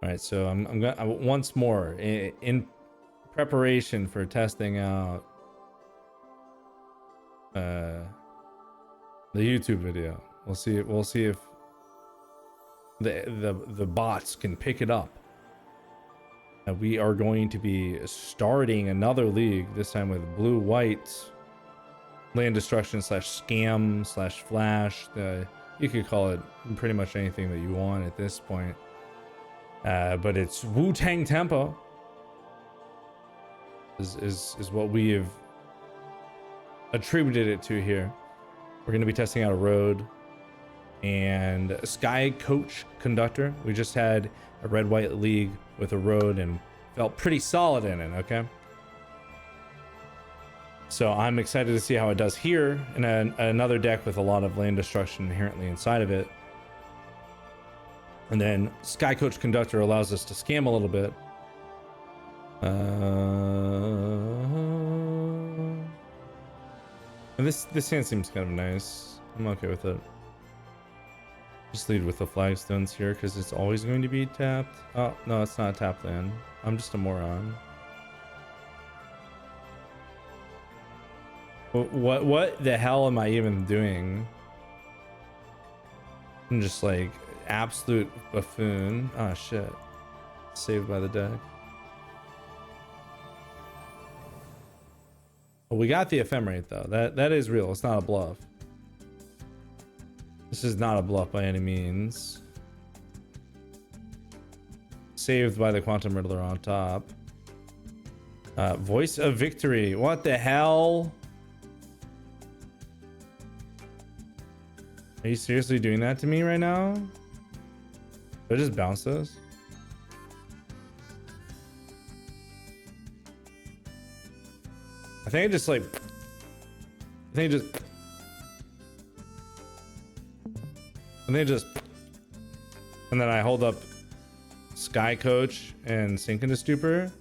All right, so I'm gonna once more in preparation for testing out the YouTube video. We'll see if the bots can pick it up. We are going to be starting another league, this time with blue-white land destruction / scam / flash. You could call it pretty much anything that you want at this point. But it's Wu-Tang Tempo is what we have attributed it to here. We're going to be testing out Erode and Skycoach Conductor. We just had a red-white league with Erode and felt pretty solid in it, okay? So I'm excited to see how it does here in another deck with a lot of land destruction inherently inside of it. And then Skycoach Conductor allows us to scam a little bit. And this hand seems kind of nice. I'm okay with it. Just lead with the flagstones here because it's always going to be tapped. Oh, no, it's not a tapped land. I'm just a moron. What the hell am I even doing? I'm just like absolute buffoon. Oh shit. Saved by the deck. Well, we got the Ephemerate though. That is real. It's not a bluff. This is not a bluff by any means. Saved by the Quantum Riddler on top. Voice of Victory. What the hell? Are you seriously doing that to me right now? Did I just bounce those? I think I just like... I think just... And then I hold up Skycoach and sink into Stupor.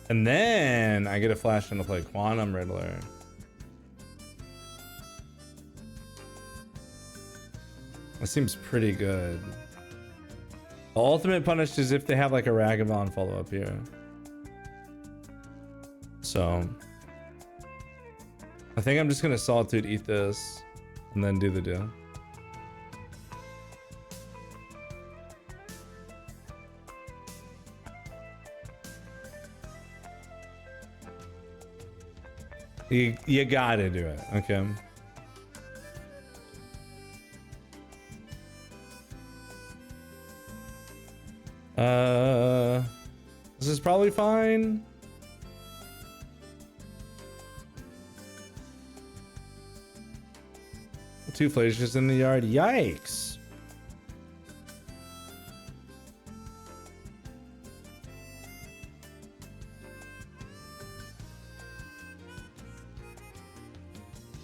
And then I get a flash into play Quantum Riddler. That seems pretty good. The ultimate punish is if they have like a Ragavan follow up here. So I think I'm just gonna Solitude eat this and then do the deal. You gotta do it, okay? This is probably fine. Two flashes in the yard. Yikes.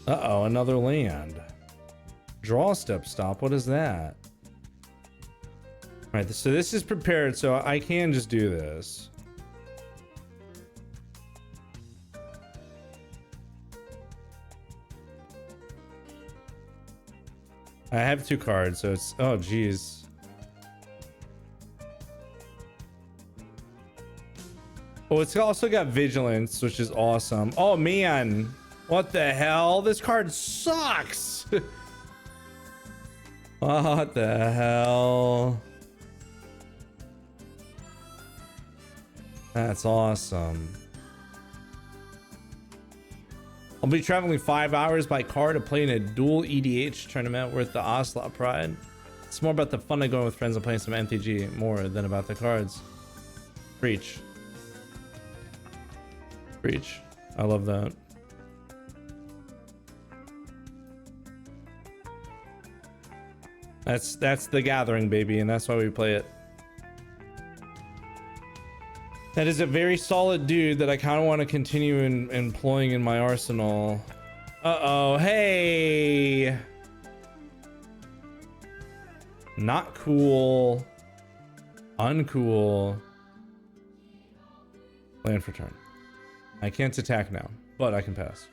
Uh-oh, another land. Draw step stop. What is that? All right, so this is prepared, so I can just do this. I have two cards, so it's... Oh, geez. Oh, it's also got Vigilance, which is awesome. Oh, man. What the hell? This card sucks. What the hell? That's awesome. I'll be traveling 5 hours by car to play in a dual EDH tournament worth the Ocelot Pride. It's more about the fun of going with friends and playing some MTG more than about the cards. Preach. Preach. I love that. That's the gathering, baby, and that's why we play it. That is a very solid dude that I kind of want to continue employing in my arsenal. Uh-oh, hey! Not cool. Uncool. Land for turn. I can't attack now, but I can pass.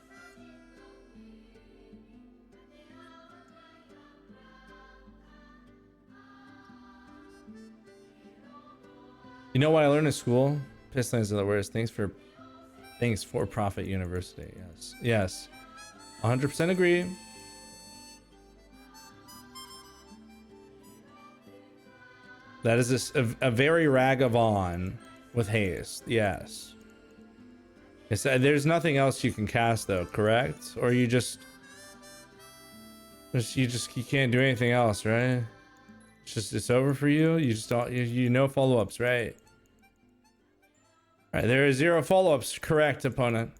You know what I learned in school? Pistons are the worst. Thanks for Profit University. Yes. Yes. 100% agree. That is a very Ragavon with haste. Yes. There's nothing else you can cast though, correct? Or you can't do anything else, right? It's over for you. You just don't you know follow-ups, right? All right, there are 0 follow-ups. Correct, opponent.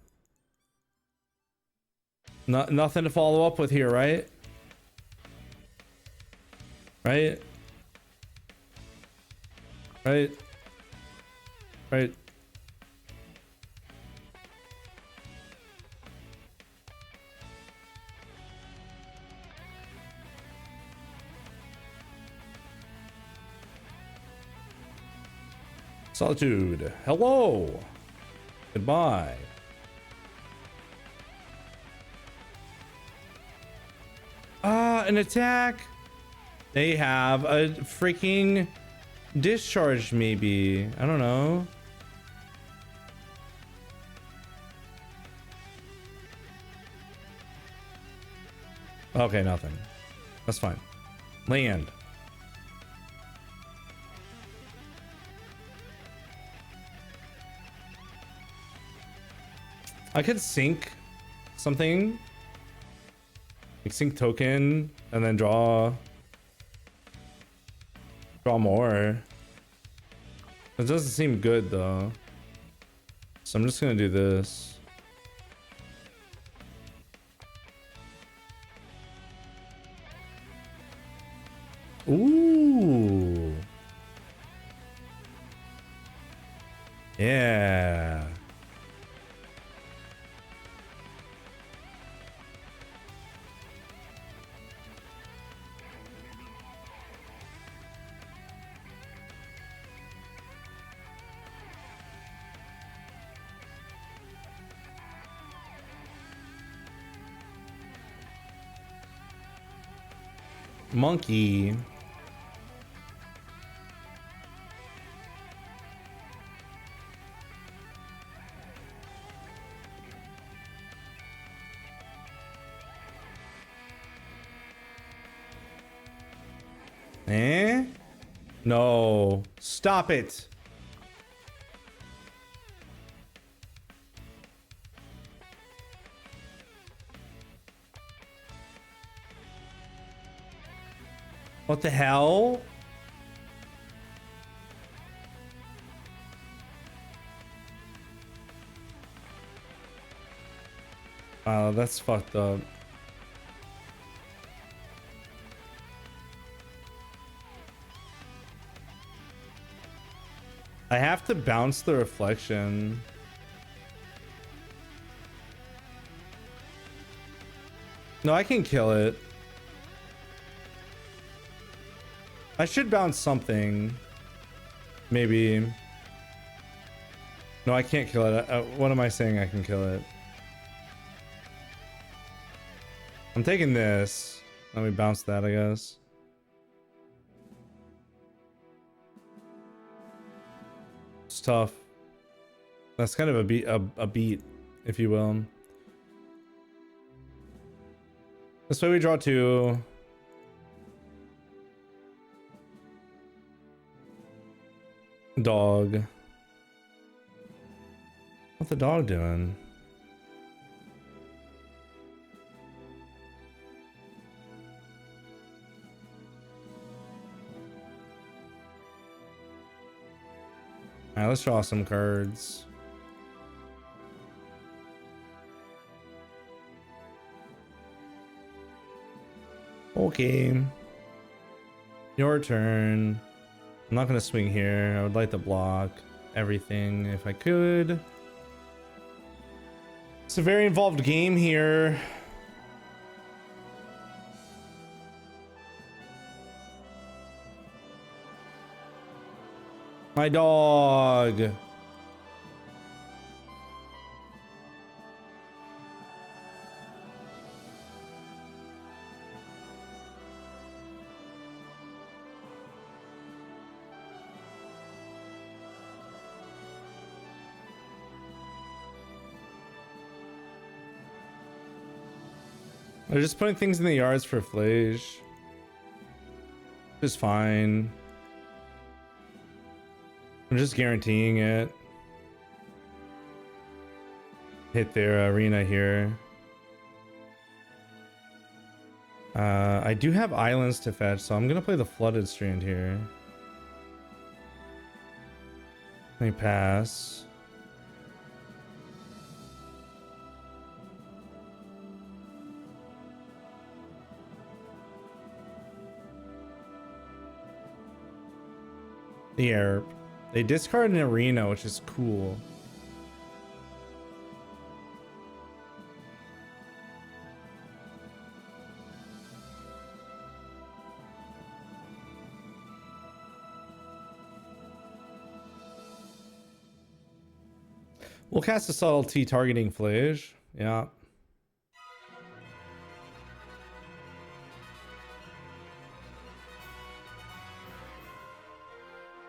Nothing to follow up with here, right? Right? Right? Right? Solitude. Hello. Goodbye. An attack. They have a freaking discharge, maybe. I don't know. Okay, nothing. That's fine. Land. I could sync something. Like sync token and then draw more. It doesn't seem good though. So I'm just gonna do this. Ooh. Yeah. Monkey. Eh? No. Stop it. What the hell? Wow, that's fucked up. I have to bounce the reflection. No, I can kill it. I should bounce something. Maybe. No, I can't kill it. What am I saying? I can kill it. I'm taking this. Let me bounce that, I guess. It's tough. That's kind of a beat, if you will. This way we draw 2. Dog. What's the dog doing? Alright, let's draw some cards. Okay. Your turn. I'm not going to swing here. I would like to block everything if I could. It's a very involved game here. My dog. They're just putting things in the yards for Flage. Just fine. I'm just guaranteeing it. Hit their arena here. I do have islands to fetch, so I'm gonna play the Flooded Strand here. Let me pass. Yeah, they discard an arena, which is cool. We'll cast a Subtlety targeting Flage. Yeah.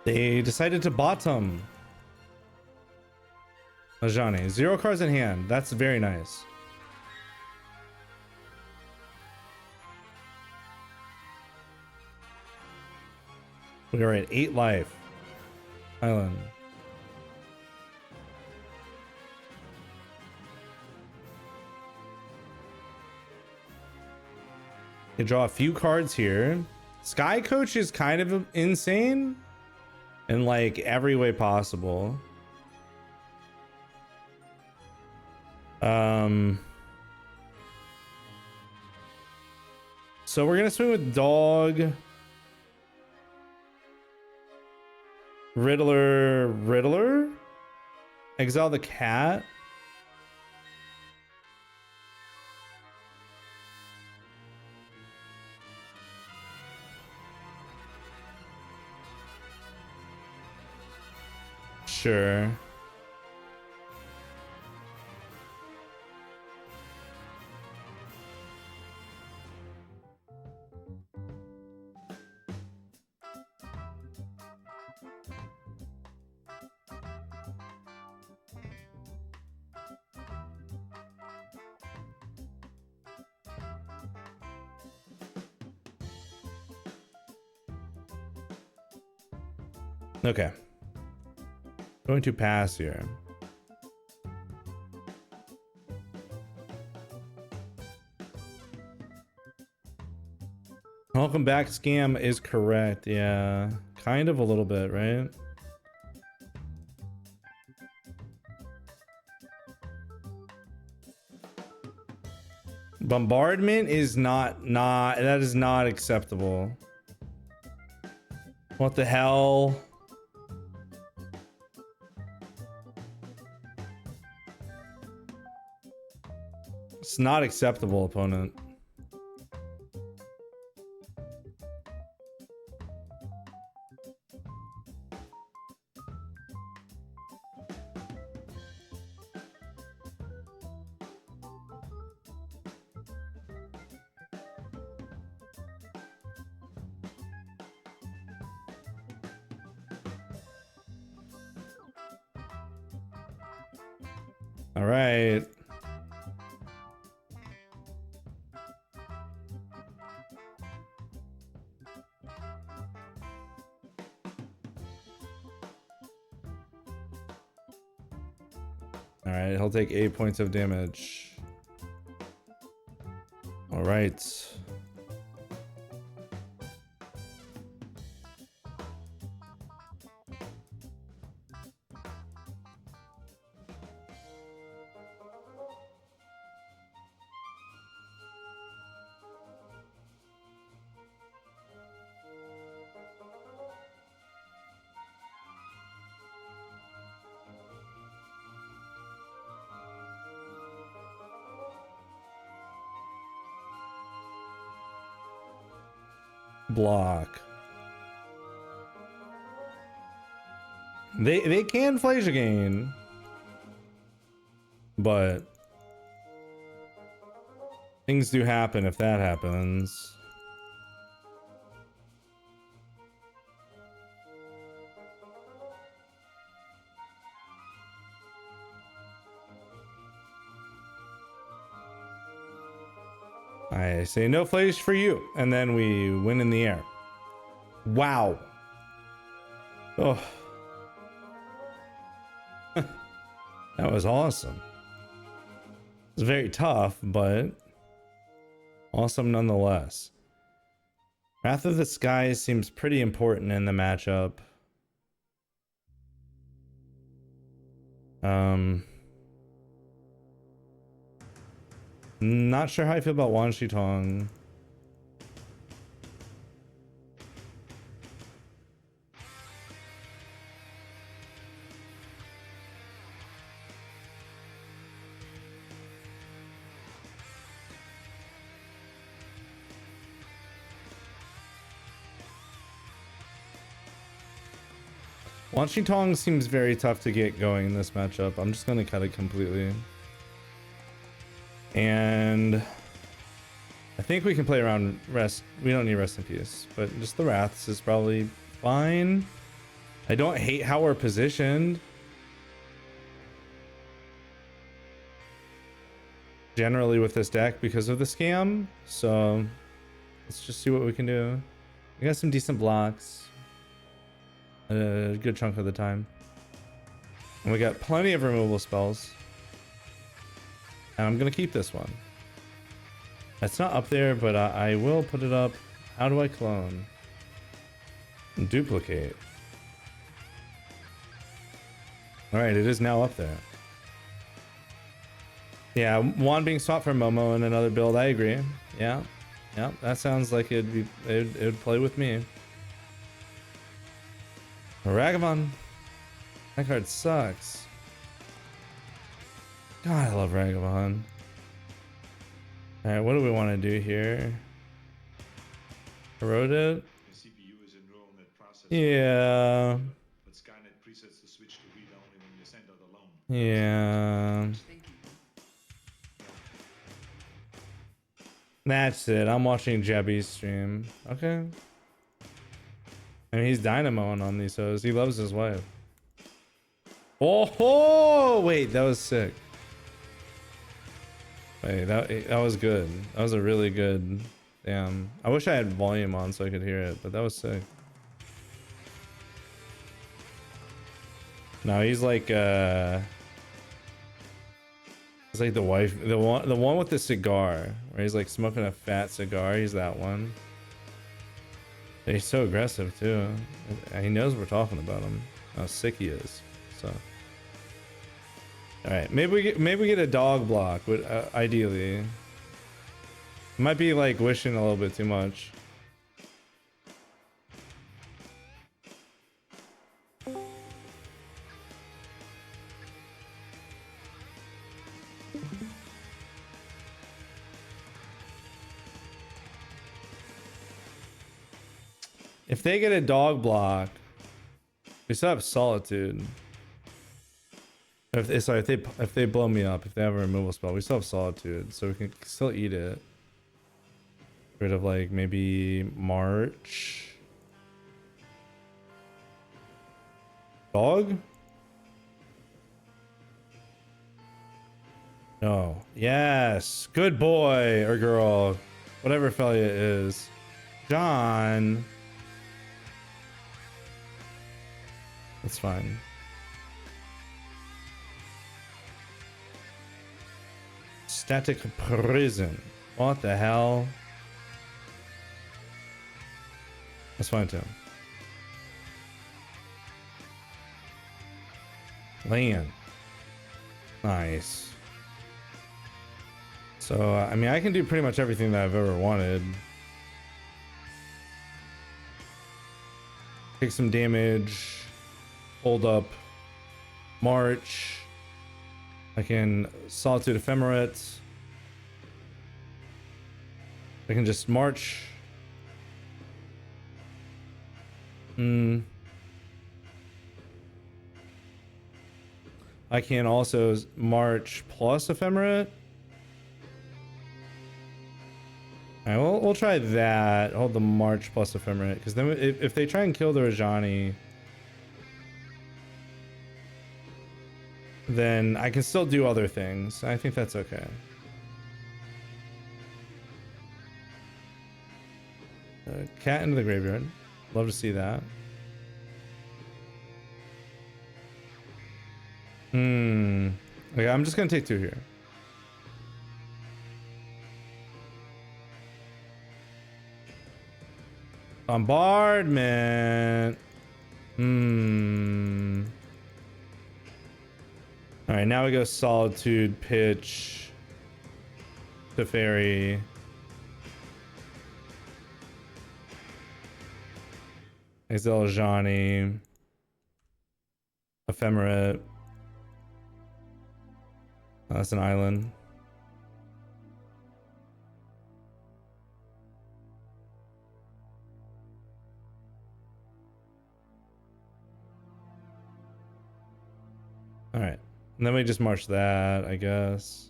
They decided to bottom. Ajani. 0 cards in hand. That's very nice. We are at 8 life. Island. They draw a few cards here. Skycoach is kind of insane in like every way possible. So we're gonna swing with Dog, Riddler, exile the cat. Sure. Okay. Going to pass here. Welcome back, scam is correct. Yeah, kind of a little bit, right? Bombardment is not that is not acceptable. What the hell? It's not acceptable, opponent. All right. All right, he'll take 8 points of damage. All right. Block. They can Flage again, but things do happen if that happens. I say no place for you, and then we win in the air. Wow. Oh. That was awesome. It's very tough, but awesome nonetheless. Wrath of the Skies seems pretty important in the matchup. Not sure how I feel about Wan Shi Tong. Wan Shi Tong seems very tough to get going in this matchup. I'm just gonna cut it completely. And I think we can play around rest. We don't need Rest in Peace, but just the Wraths is probably fine. I don't hate how we're positioned. Generally with this deck because of the scam. So let's just see what we can do. We got some decent blocks. A good chunk of the time. And we got plenty of removal spells. And I'm gonna keep this one. It's not up there, but I will put it up. How do I clone? Duplicate. Alright, it is now up there. Yeah, Wan being swapped for Momo in another build, I agree. Yeah, that sounds like it would play with me. Ragavan. That card sucks. God, I love Ragavan. Alright, what do we want to do here? Erode it? Yeah. Yeah. That's it. I'm watching Jebby's stream. Okay. I mean, he's dynamoing on these shows. He loves his wife. Oh, wait, that was sick. Wait, that was good. That was a really good. Damn. I wish I had volume on so I could hear it, but that was sick. No, he's like it's like the wife, the one with the cigar, where he's like smoking a fat cigar. He's that one. He's so aggressive too. He knows we're talking about him. How sick he is. So. All right, maybe we get a dog block. But ideally, might be like wishing a little bit too much. If they get a dog block, we still have Solitude. If they blow me up, if they have a removal spell, we still have Solitude, so we can still eat it. Rid of like maybe March. Dog? No. Yes. Good boy or girl. Whatever Phelia is. John. That's fine. Static Prison. What the hell? That's fine too. Land. Nice. So, I mean, I can do pretty much everything that I've ever wanted. Take some damage. Hold up. March. I can Solitude Ephemerate. I can just march. I can also march plus Ephemerate. Alright, we'll try that. Hold the march plus Ephemerate, because then if they try and kill the Rajani, then I can still do other things. I think that's okay. Cat into the graveyard. Love to see that. Okay, I'm just gonna take 2 here. Bombardment. All right, now we go Solitude, pitch, Teferi. Exile Johnny, Ephemerate. Oh, that's an island. All right, and then we just march that, I guess.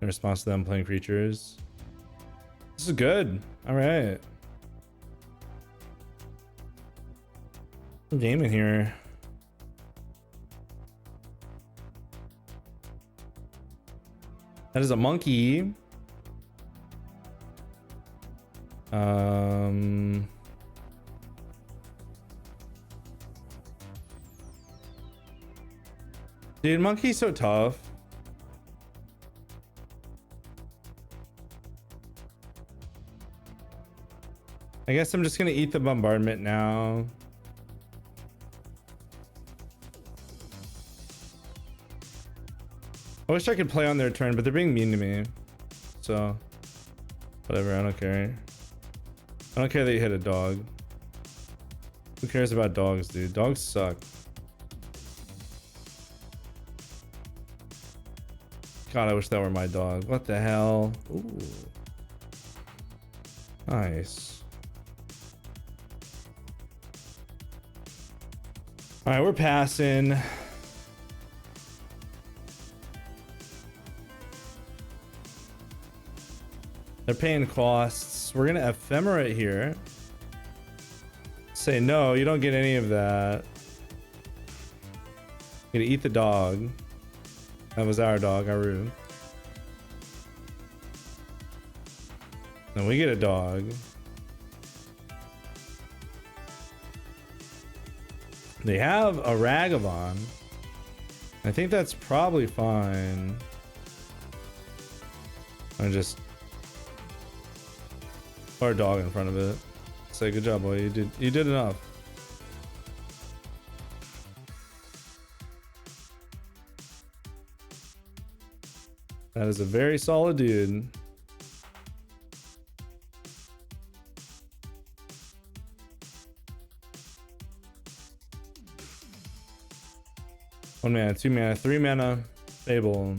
In response to them playing creatures. This is good. All right. Game in here. That is a monkey. Dude, monkey's so tough. I guess I'm just gonna eat the bombardment now. I wish I could play on their turn, but they're being mean to me. So, whatever, I don't care. I don't care that you hit a dog. Who cares about dogs, dude? Dogs suck. God, I wish that were my dog. What the hell? Ooh. Nice. All right, we're passing. They're paying costs. We're gonna Ephemerate here. Say no, you don't get any of that. You're gonna eat the dog. That was our dog, Arid. Then we get a dog. They have a Ragavan. I think that's probably fine. I just put a dog in front of it. Say good job, boy. You did enough. That is a very solid dude. One mana, 2 mana, 3 mana. Fable.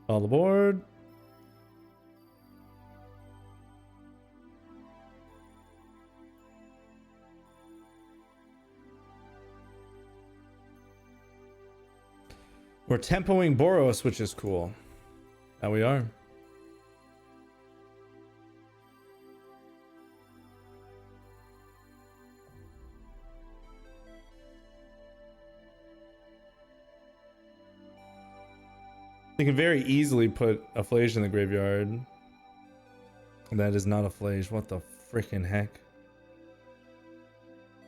All aboard. We're tempoing Boros, which is cool. That we are. You can very easily put a Flage in the graveyard. That is not a Flage. What the freaking heck?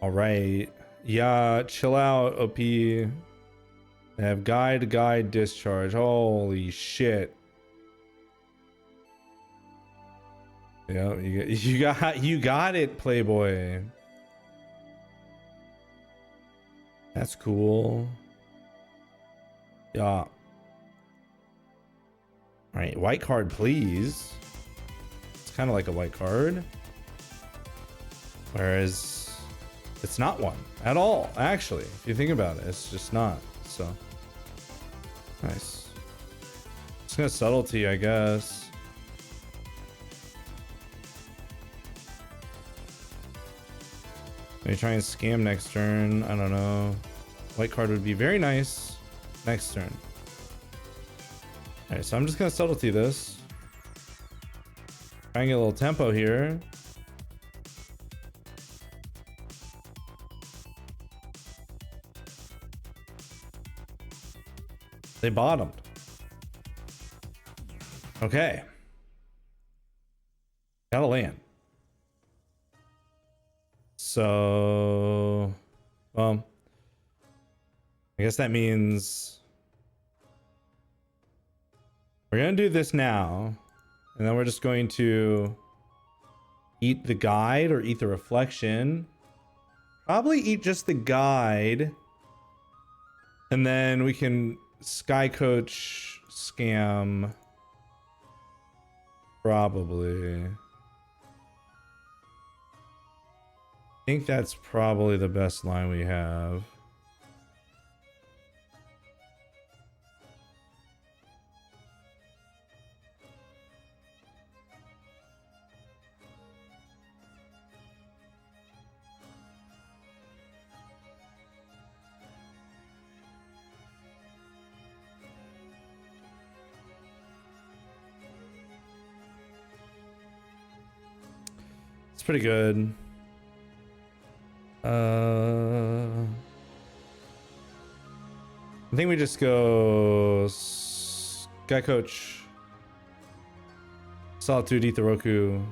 Alright. Yeah, chill out, OP. They have guide, discharge. Holy shit. Yeah, you got it, Playboy. That's cool. Yeah. All right, white card, please. It's kind of like a white card. Whereas it's not one at all, actually. If you think about it, it's just not. So, nice. Just gonna Subtlety, I guess. Maybe try and scam next turn. I don't know. White card would be very nice next turn. Alright, so I'm just gonna subtlety this. Try and get a little tempo here. They bottomed. Okay. Got a land. So, I guess that means we're gonna do this now, and then we're just going to eat the guide or eat the reflection. Probably eat just the guide, and then we can Skycoach scam. Probably. I think that's probably the best line we have. It's pretty good. I think we just go Skycoach, Solitude, Etheroku.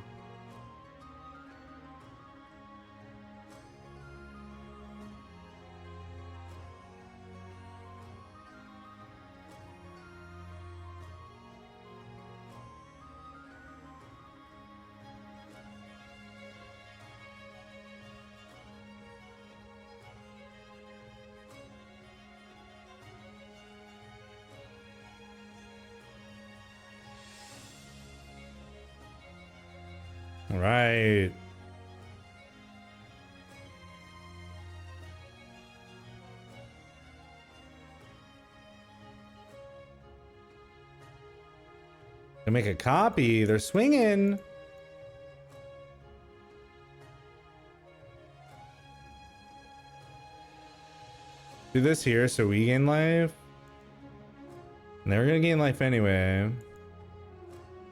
All right. Gonna make a copy. They're swinging. Do this here so we gain life. And they're gonna gain life anyway.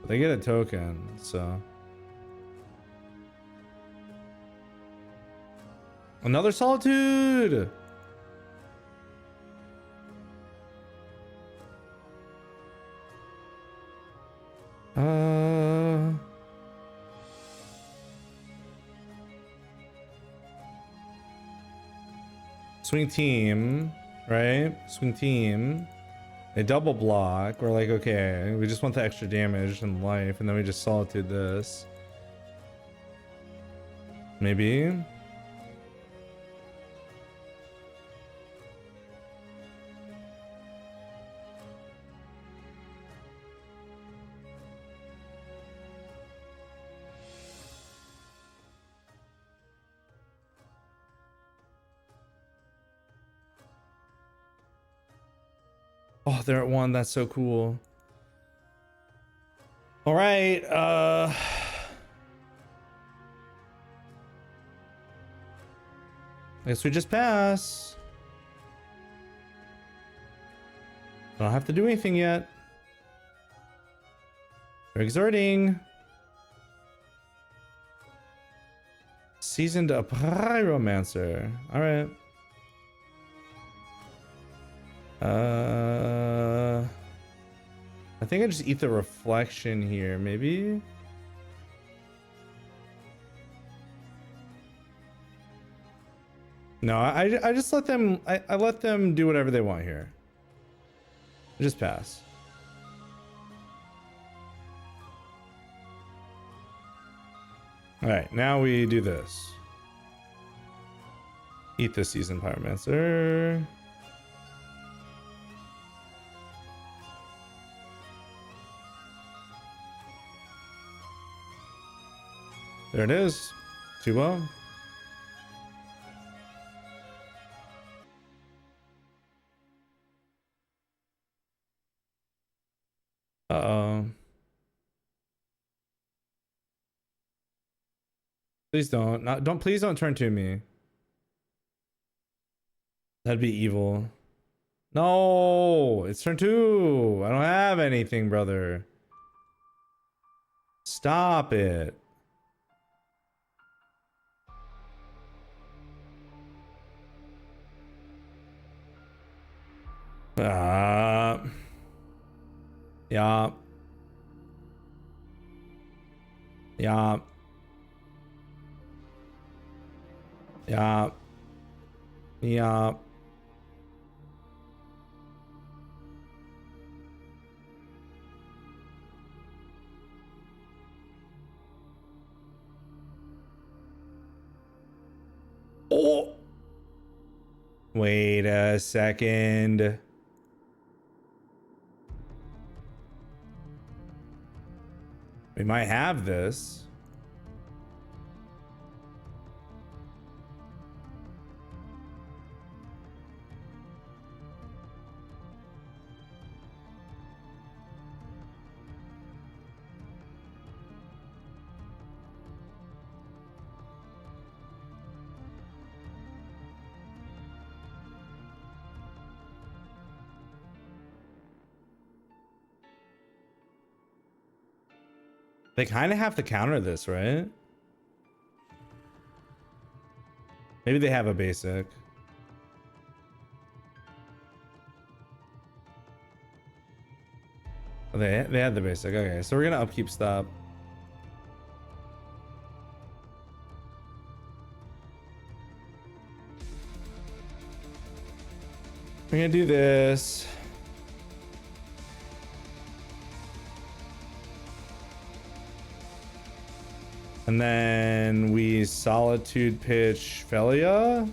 But they get a token, so. Another Solitude! Swing team, right? Swing team. They double block. We're like, okay, we just want the extra damage and life, and then we just Solitude this. Maybe. Oh, they're at 1. That's so cool. All right. I guess we just pass. I don't have to do anything yet. They're exerting. Seasoned Pyromancer. All right. I think I just eat the reflection here, maybe. No, I just let them. I let them do whatever they want here. Just pass. All right, now we do this. Eat the Seasoned Pyromancer. There it is. Too well. Uh-oh. Please don't. Please don't turn to me. That'd be evil. No, it's turn 2. I don't have anything, brother. Stop it. Yeah. Yeah. Yeah. Yeah. Oh. Wait a second. We might have this. They kind of have to counter this, right? Maybe they have a basic. Oh, they had the basic. Okay, so we're gonna upkeep stop. We're gonna do this. And then we Solitude pitch Phelia.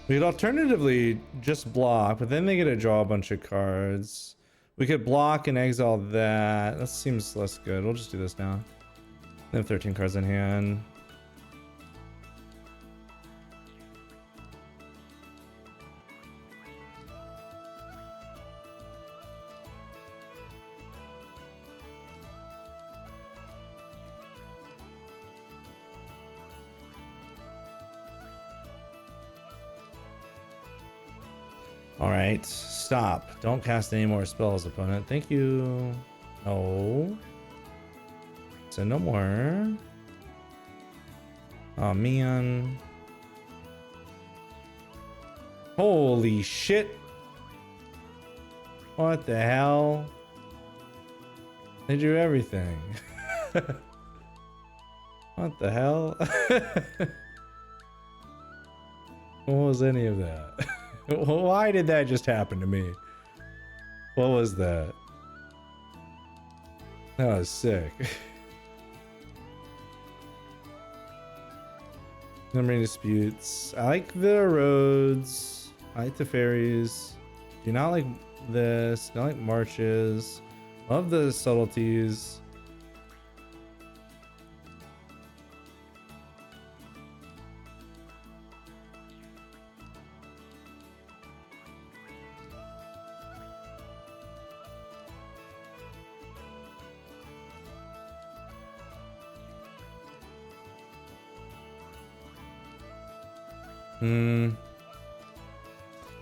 We could alternatively just block, but then they get to draw a bunch of cards. We could block and exile that. That seems less good. We'll just do this now. They have 13 cards in hand. All right, stop. Don't cast any more spells, opponent. Thank you. No. So no more. Oh, man. Holy shit. What the hell? They drew everything. What the hell? What was any of that? Why did that just happen to me? What was that? That was sick. Numbering disputes. I like the Erodes. I like the Fairies. Do not like this. Don't like Marches. Love the Subtleties.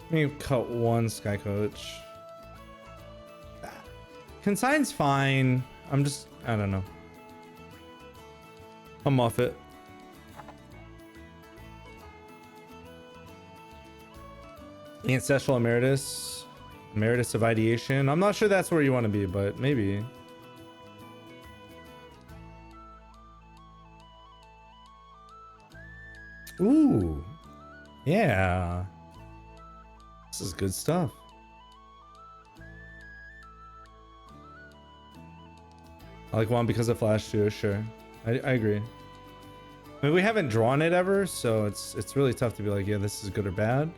Let me cut one Skycoach. Consign's fine. I don't know. I'm off it. Ancestral Emeritus. Emeritus of Ideation. I'm not sure that's where you want to be, but maybe. Ooh. Yeah. This is good stuff. I like one because of Flash too, sure. I agree. I mean, we haven't drawn it ever, so it's really tough to be like, yeah, this is good or bad.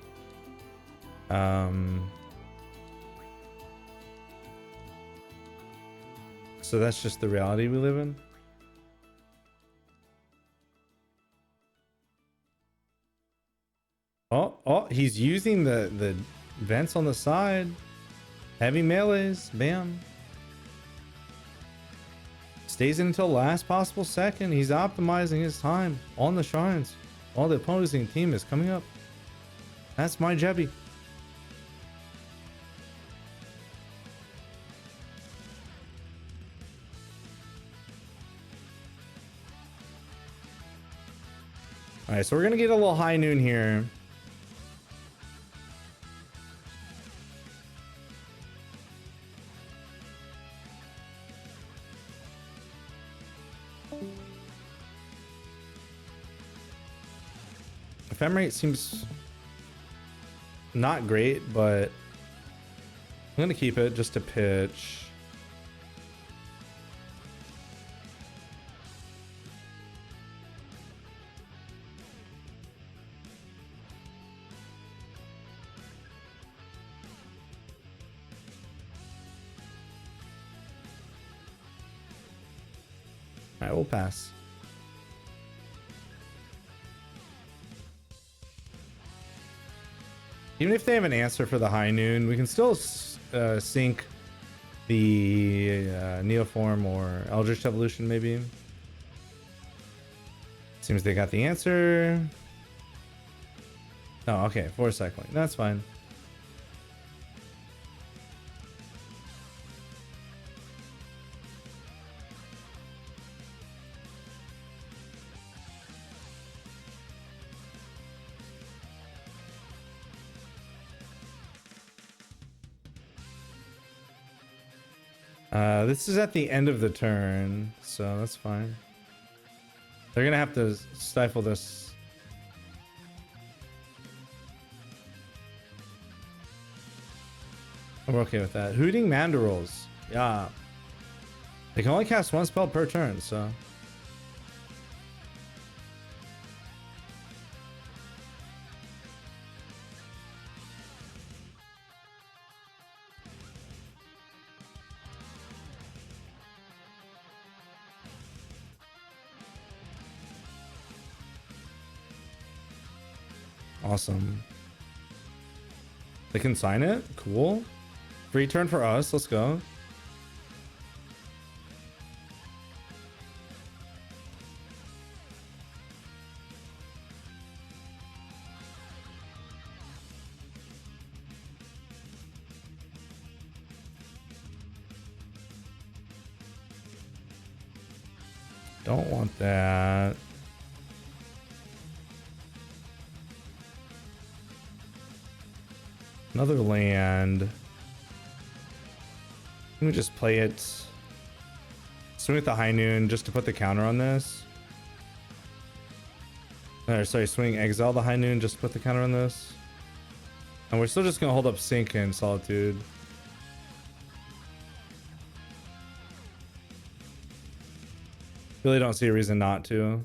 So that's just the reality we live in. Oh, he's using the vents on the side. Heavy melees, bam. Stays in until last possible second. He's optimizing his time on the shrines while the opposing team is coming up. That's my Jebby. All right, so we're gonna get a little high noon here. Ephemerate seems not great, but I'm gonna keep it just to pitch. All right, we'll pass. Even if they have an answer for the high noon, we can still sync the Neoform or Eldritch Evolution, maybe. Seems they got the answer. Oh, okay, 4 cycling. That's fine. This is at the end of the turn, so that's fine. They're gonna have to stifle this. I'm okay with that. Hooting Mandorals. Yeah. They can only cast 1 spell per turn, so. Awesome. They can sign it? Cool. Free turn for us. Let's go. Don't want that. Another land. Let me just play it. Swing with the high noon just to put the counter on this. Or sorry, swing exile the high noon just to put the counter on this. And we're still just gonna hold up sync and solitude. Really don't see a reason not to.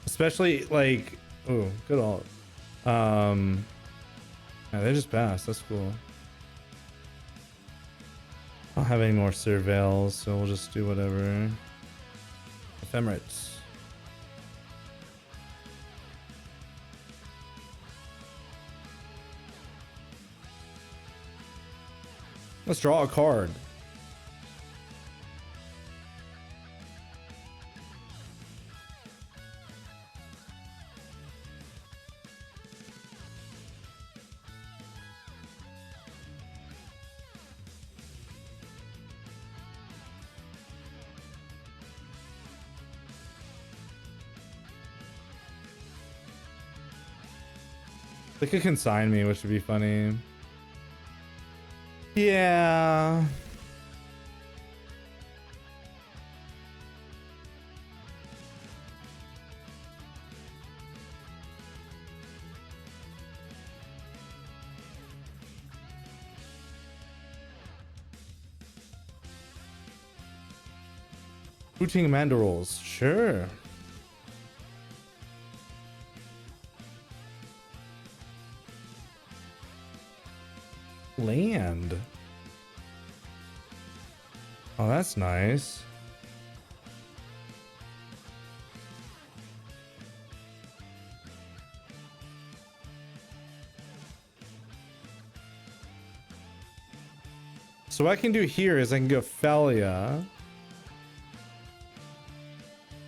Especially like, oh, good ult. Yeah, they just passed. That's cool. I don't have any more surveils, so we'll just do whatever. Ephemerates. Let's draw a card. They could consign me, which would be funny. Yeah. Hooting Mandorals, sure. Land. Oh, that's nice. So what I can do here is I can go Phelia,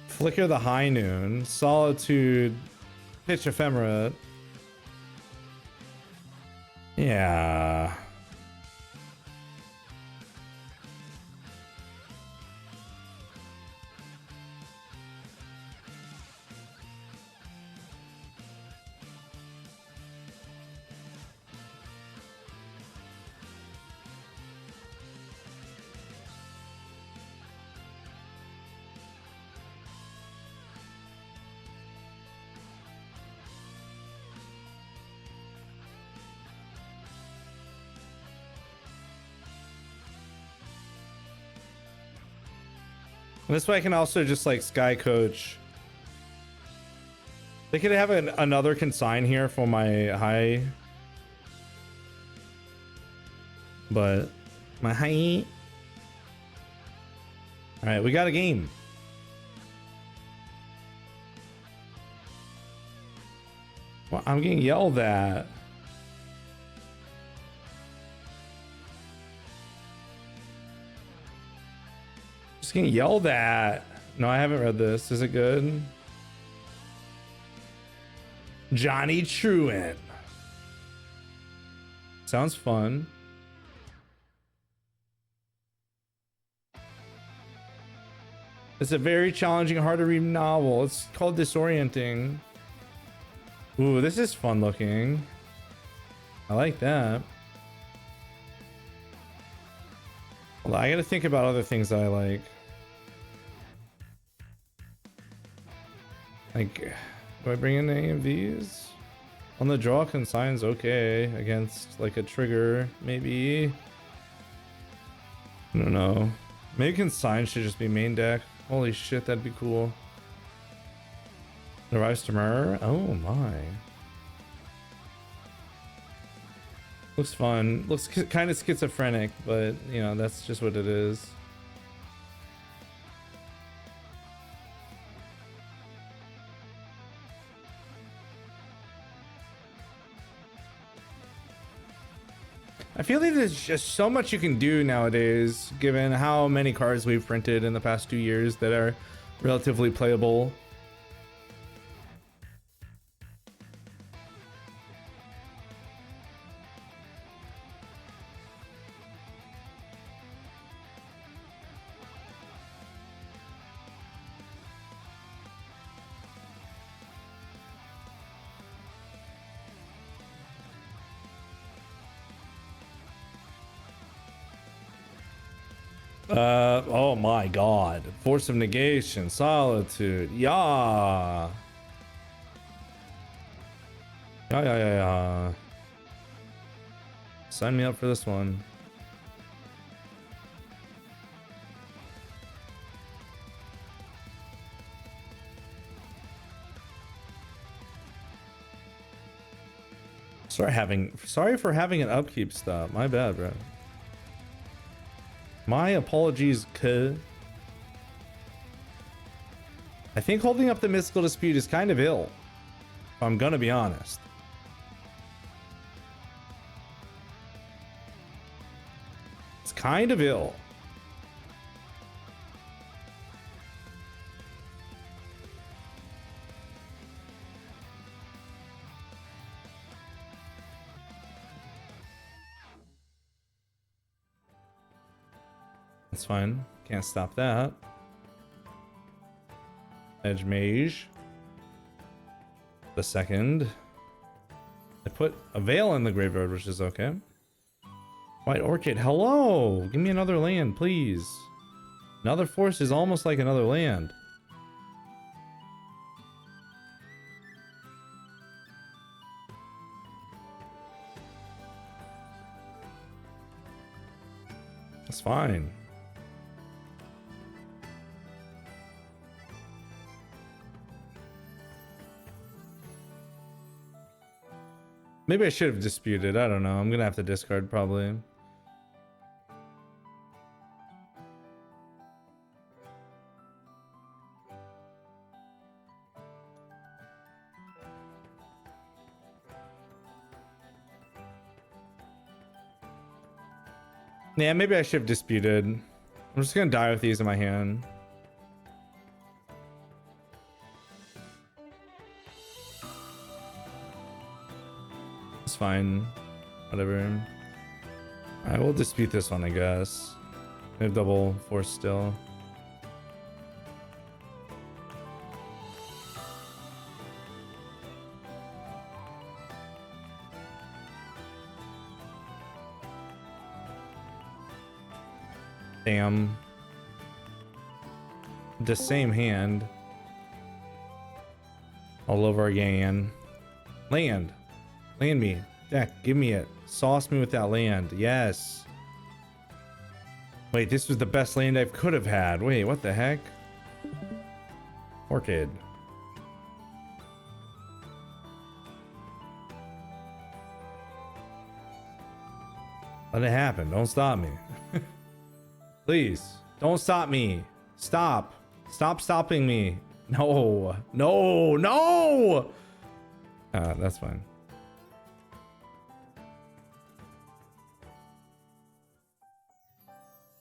Flicker the High Noon, Solitude, pitch Ephemerate. Yeah. This way I can also just like Skycoach. They could have another consign here for my high. But my high. Alright, we got a game. Well, I'm getting yelled at. Just getting yelled at. No, I haven't read this. Is it good? Johnny Truant. Sounds fun. It's a very challenging, hard to read novel. It's called Disorienting. Ooh, this is fun looking. I like that. Well, I gotta think about other things that I like. Like, do I bring in any of these? On the draw, Consign's okay. Against like a trigger, maybe. I don't know. Maybe Consign should just be main deck. Holy shit, that'd be cool. The Rise to Murder? Oh my. Looks fun. Looks kind of schizophrenic, but you know, that's just what it is. I feel like there's just so much you can do nowadays, given how many cards we've printed in the past 2 years that are relatively playable. Oh my god. Force of Negation, Solitude. Yeah. Yeah. Sign me up for this one. Sorry for having an upkeep stop. My bad, bro. My apologies, I think holding up the Mystical Dispute is kind of ill, if I'm gonna be honest. It's kind of ill. That's fine. Can't stop that. Edge Mage. The second. I put a Veil in the graveyard, which is okay. White Orchid, hello! Give me another land, please. Another force is almost like another land. That's fine. Maybe I should have disputed. I don't know. I'm gonna have to discard probably. Yeah, maybe I should have disputed. I'm just gonna die with these in my hand. It's fine. Whatever. I will dispute this one, I guess. I have double force still. Damn. The same hand. All over again. Land. Land me. Deck, give me it. Sauce me with that land. Yes. Wait, this was the best land I could have had. Wait, what the heck? Orchid. Let it happen. Don't stop me. Please, don't stop me. Stop. Stop stopping me. No. No. No! That's fine.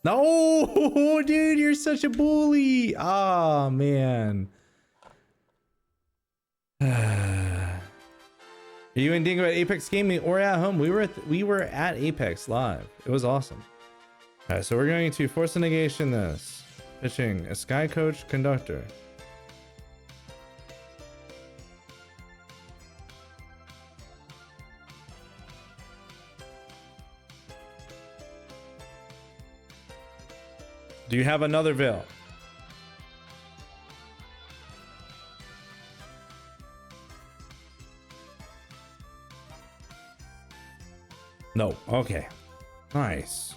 No, dude, you're such a bully. Ah, man. Are you in Dingo at Apex Gaming or at home? We were at Apex live. It was awesome. All right, so we're going to Force of Negation this. Pitching a Skycoach Conductor. Do you have another Veil? No. Okay. Nice.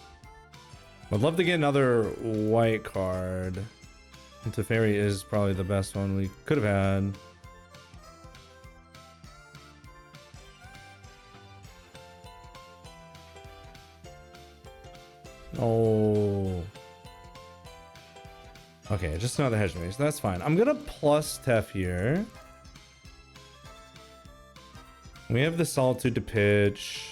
I'd love to get another white card. Teferi is probably the best one we could have had. Oh. Okay, just another hedge maze. That's fine. I'm gonna plus Tef here. We have the Solitude to pitch.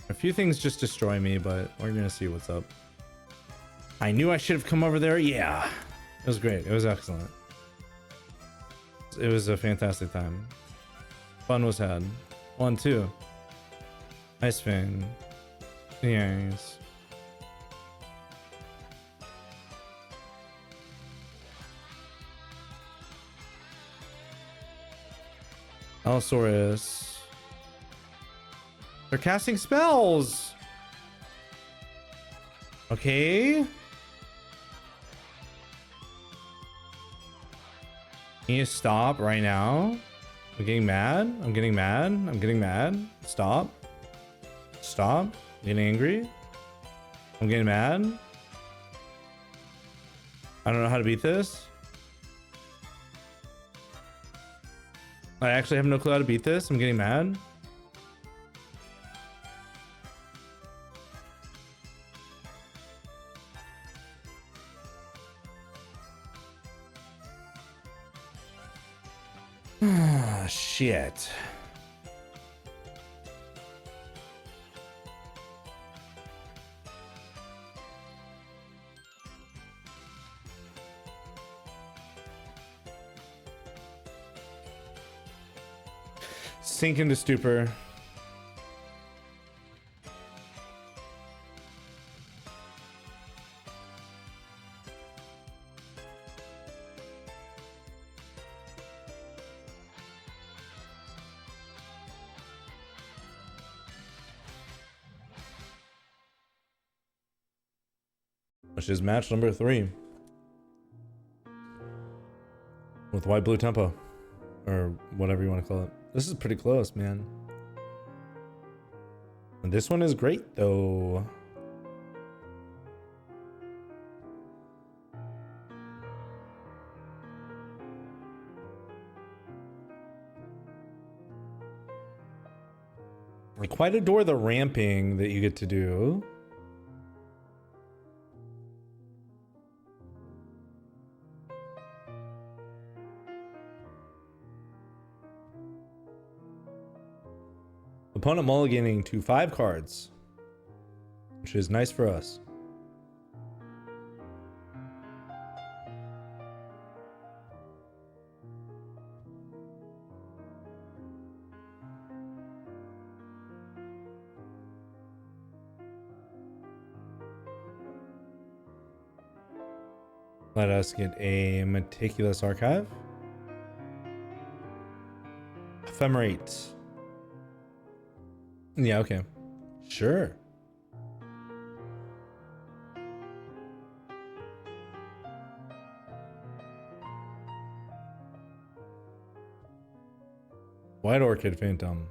A few things just destroy me, but we're gonna see what's up. I knew I should have come over there. Yeah, it was great. It was excellent. It was a fantastic time. Fun was had. 1-2. Ice Fang. Yes. Allosaurus. They're casting spells. Okay. Can you stop right now? I'm getting mad. I'm getting mad. I'm getting mad. Stop. Stop. I'm getting angry. I'm getting mad. I don't know how to beat this. I actually have no clue how to beat this. I'm getting mad. Ah, shit. Sink into Stupor. Which is match number 3 with white blue tempo, or whatever you want to call it. This is pretty close, man. And this one is great though. I quite adore the ramping that you get to do. Opponent mulliganing to 5 cards. which is nice for us. Let us get a Meticulous Archive. Ephemerate. Yeah, okay. Sure. White Orchid Phantom.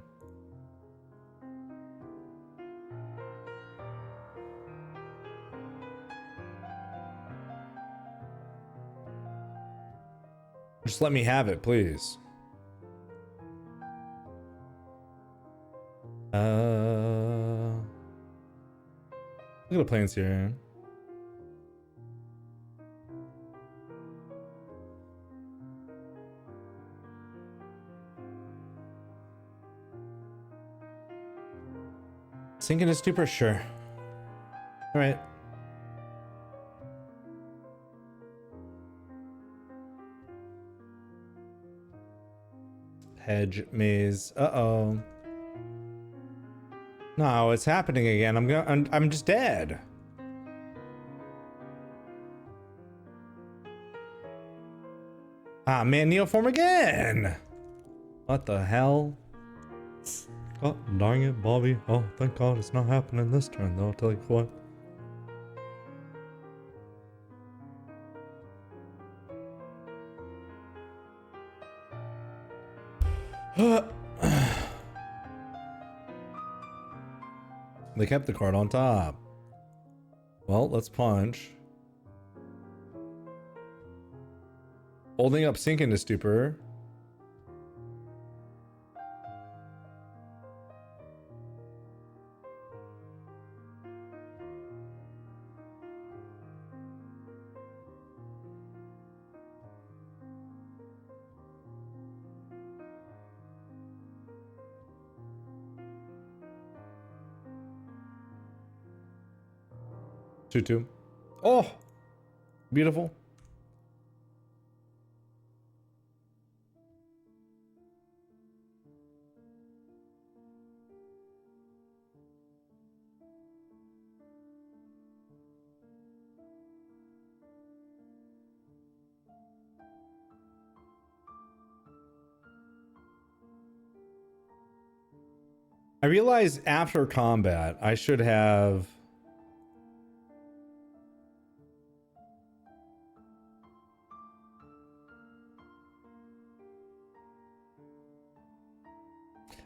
Just let me have it, please. Look at the planes here. Sinking a Stupor, sure. All right. Hedge maze. Uh-oh. No, it's happening again. I'm just dead. Ah, man, Neoform again. What the hell? God dang it, Bobby. Oh, thank God it's not happening this turn, though. I'll tell you what. They kept the card on top. Well, let's punch. Holding up Sink into Stupor. Two. Oh, beautiful. I realized after combat, I should have...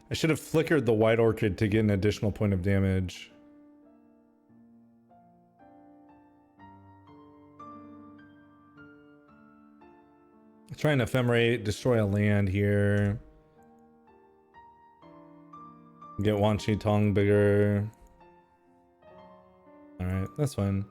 I should have flickered the White Orchid to get an additional point of damage. Trying to Ephemerate, destroy a land here. Get Wan Shi Tong bigger. Alright, that's fine.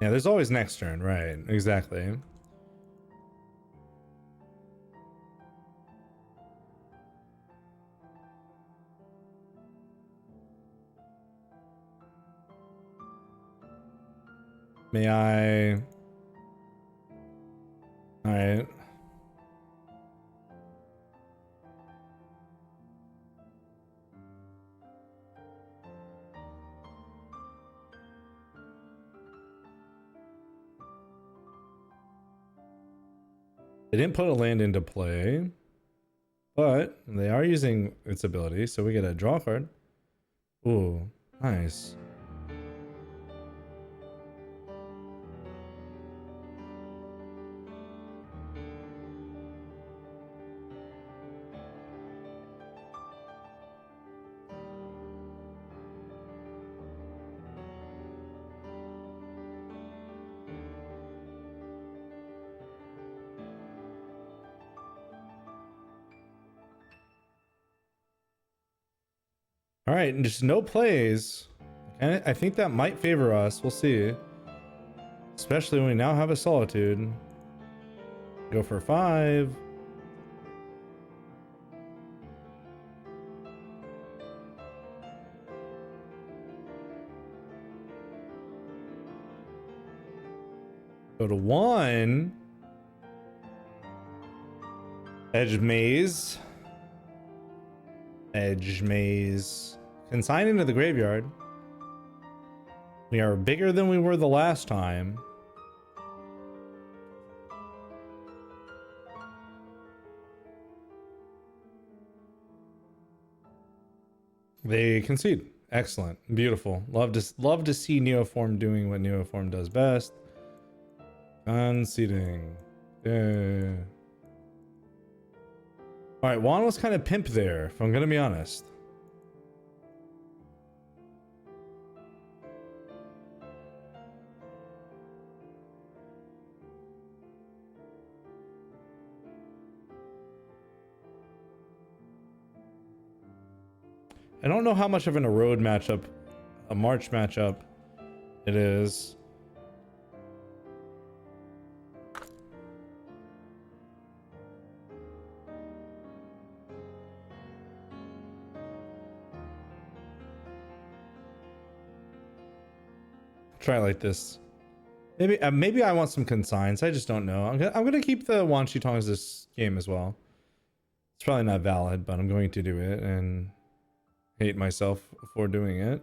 Yeah, there's always next turn, right? Exactly. May I? All right. They didn't put a land into play, but they are using its ability, so we get a draw card. Ooh, nice. All right, and just no plays. And I think that might favor us. We'll see. Especially when we now have a Solitude. Go for 5. Go to 1. Edge Maze. Edge Maze. Consign into the graveyard. We are bigger than we were the last time. They concede. Excellent. Beautiful. Love to see Neoform doing what Neoform does best. Conceding. Yeah. Alright, Wan was kind of pimp there, if I'm gonna be honest. I don't know how much of an Erode matchup, a March matchup it is. Try it like this. Maybe I want some consigns. I just don't know. I'm gonna keep the Wan Shi Tongs this game as well. It's probably not valid, but I'm going to do it and hate myself for doing it.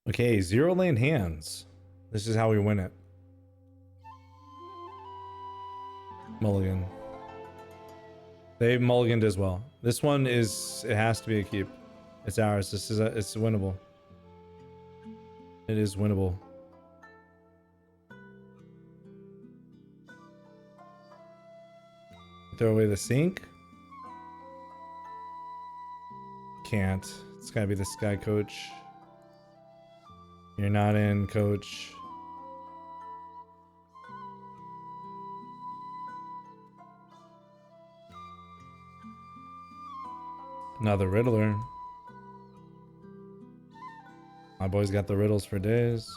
Okay, 0 lane hands. This is how we win it. Mulligan. They mulliganed as well. This one is, it has to be a keep. It's ours. It's winnable. It is winnable. Throw away the sink. Can't. It's gotta be the Skycoach. You're not in, coach. Another Riddler. My boy's got the riddles for days.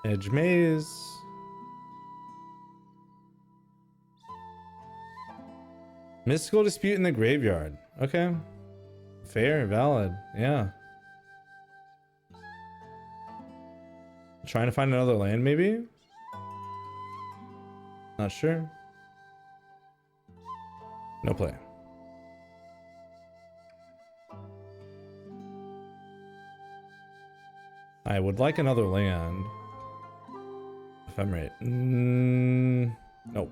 Edge Maze. Mystical Dispute in the graveyard. Okay. Fair, valid, yeah. Trying to find another land, maybe? Not sure. No play. I would like another land. Ephemerate. Nope.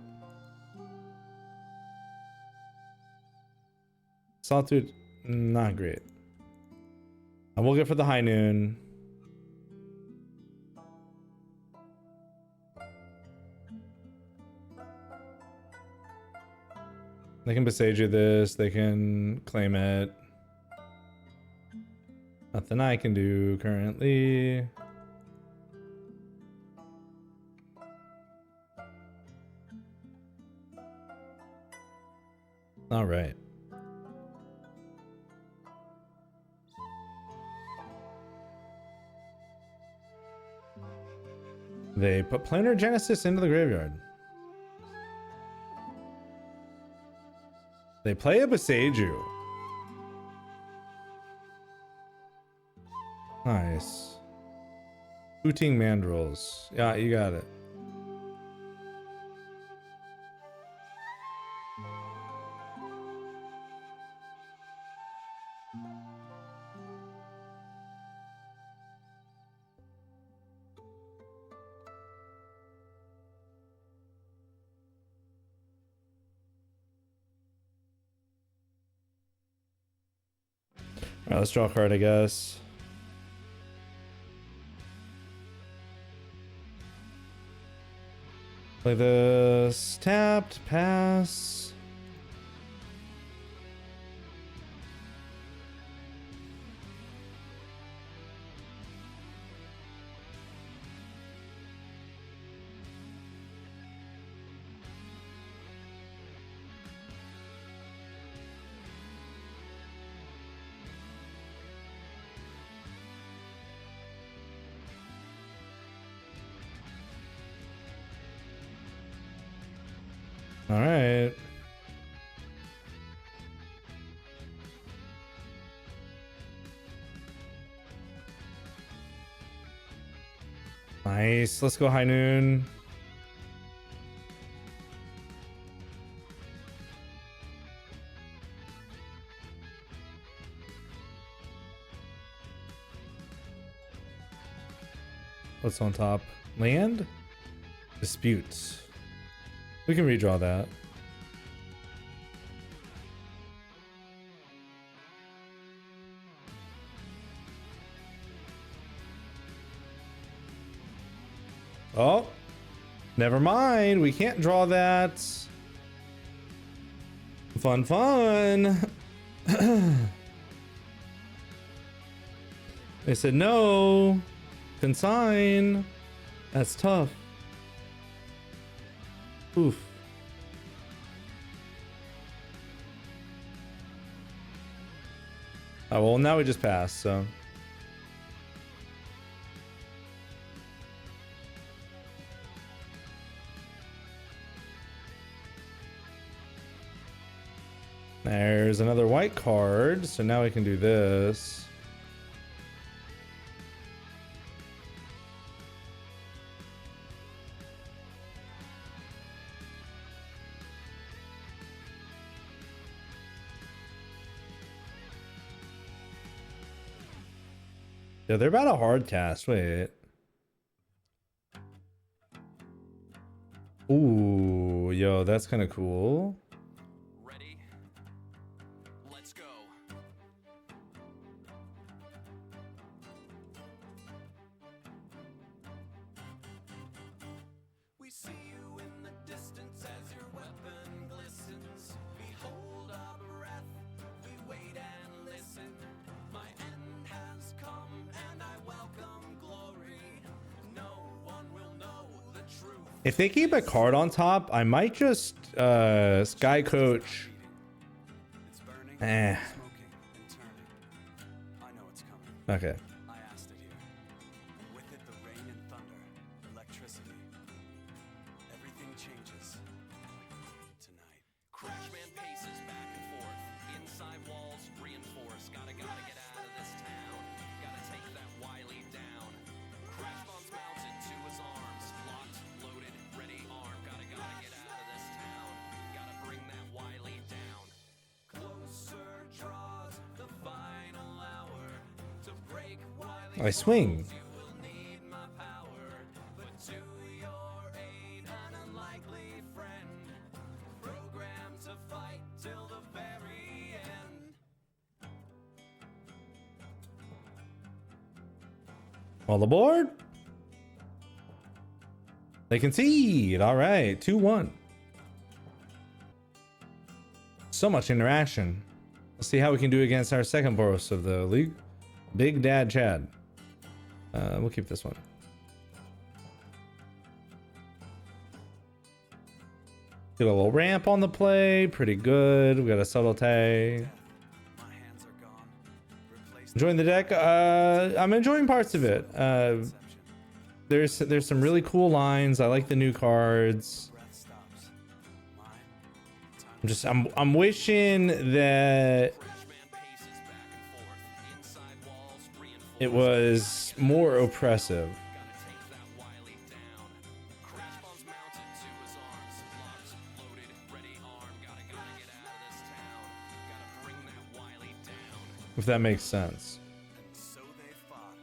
Solitude. Not great. I will go for the high noon. They can Besage you this. They can claim it. Nothing I can do currently. All right. They put Planar Genesis into the graveyard. They play a Beseiju. Nice. Hooting Mandrills. Yeah, you got it. Alright, let's draw a card, I guess. Play this. Tapped. Pass. All right. Nice. Let's go high noon. What's on top? Land? Disputes. We can redraw that. Oh, never mind. We can't draw that. Fun. They said no. Consign. That's tough. Oof. Oh, well, now we just passed, so. There's another white card, so now we can do this. Yeah, they're about a hard cast. Wait. Ooh, yo, that's kind of cool. Ready? Let's go. We see you in the distance as your weapon glistens. Behold our breath. We wait and listen. My end has come and I welcome glory. No one will know the truth. If they keep a card on top, I might just Skycoach. It's burning, Eh. smoking, and turning. I know it's coming. Okay. I asked it here. With it, the rain and thunder, electricity. Everything changes. Tonight. Crashman paces back and forth. Inside walls reinforced. Gotta get out of this town. Gotta take that Wily down. Crash bombs mounted to his arms. Locked, loaded, ready, armed. Gotta get out of this town. Gotta bring that Wily down. Closer draws the final hour to break Wily. I swing. You will need my power, but to your aid, an unlikely friend, programmed to fight till the very end. All aboard. They concede. All right. 2-1. So much interaction. Let's see how we can do against our second boss of the league. Big Dad Chad. We'll keep this one. Get a little ramp on the play. Pretty good. We got a Subtlety. My hands are gone. Replace Enjoying the deck. I'm enjoying parts of it. perception. There's some really cool lines. I like the new cards. Breath stops. Mine. Time. I'm wishing that Crashman paces back and forth. Inside walls reinforced. it was more oppressive. Gotta take that Wily down. Crash bombs mounted to his arms. Locked, loaded, ready, armed. Gotta get out of this town. Gotta bring that Wily down. If that makes sense. And so they fought.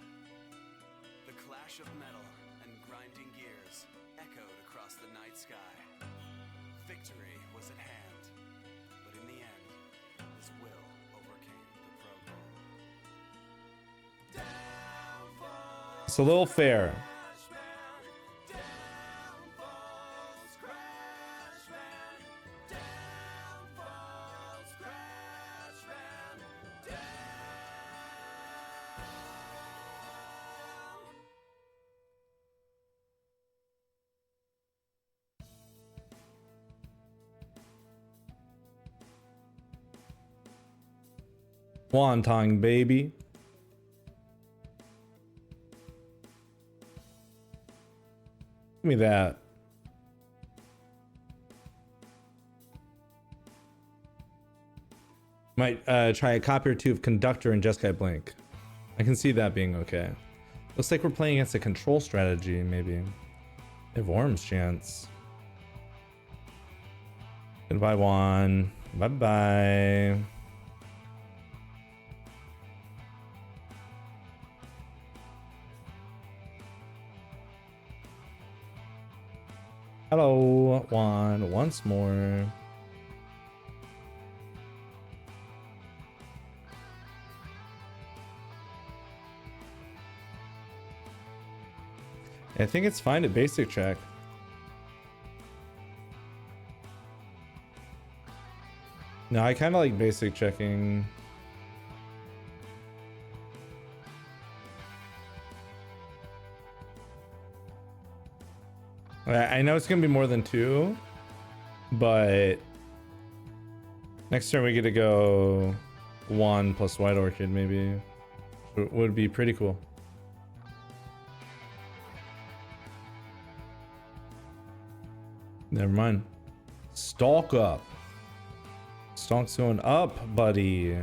The clash of metal and grinding gears echoed across the night sky. Victory was at hand, but in the end, his will overcame the program. It's a little fair. Wan Tong, baby. Give me that. Might try a copy or two of Conductor and Jeskai Blink. I can see that being okay. Looks like we're playing against a control strategy, maybe. They have Worm's Chance. Goodbye, Juan. Bye-bye. Hello, Juan, once more. I think it's fine to basic check. No, I kind of like basic checking. I know it's gonna be more than 2, but next turn we get to go 1 plus White Orchid, maybe. It would be pretty cool. Never mind. Stalk up. Stalk's going up, buddy.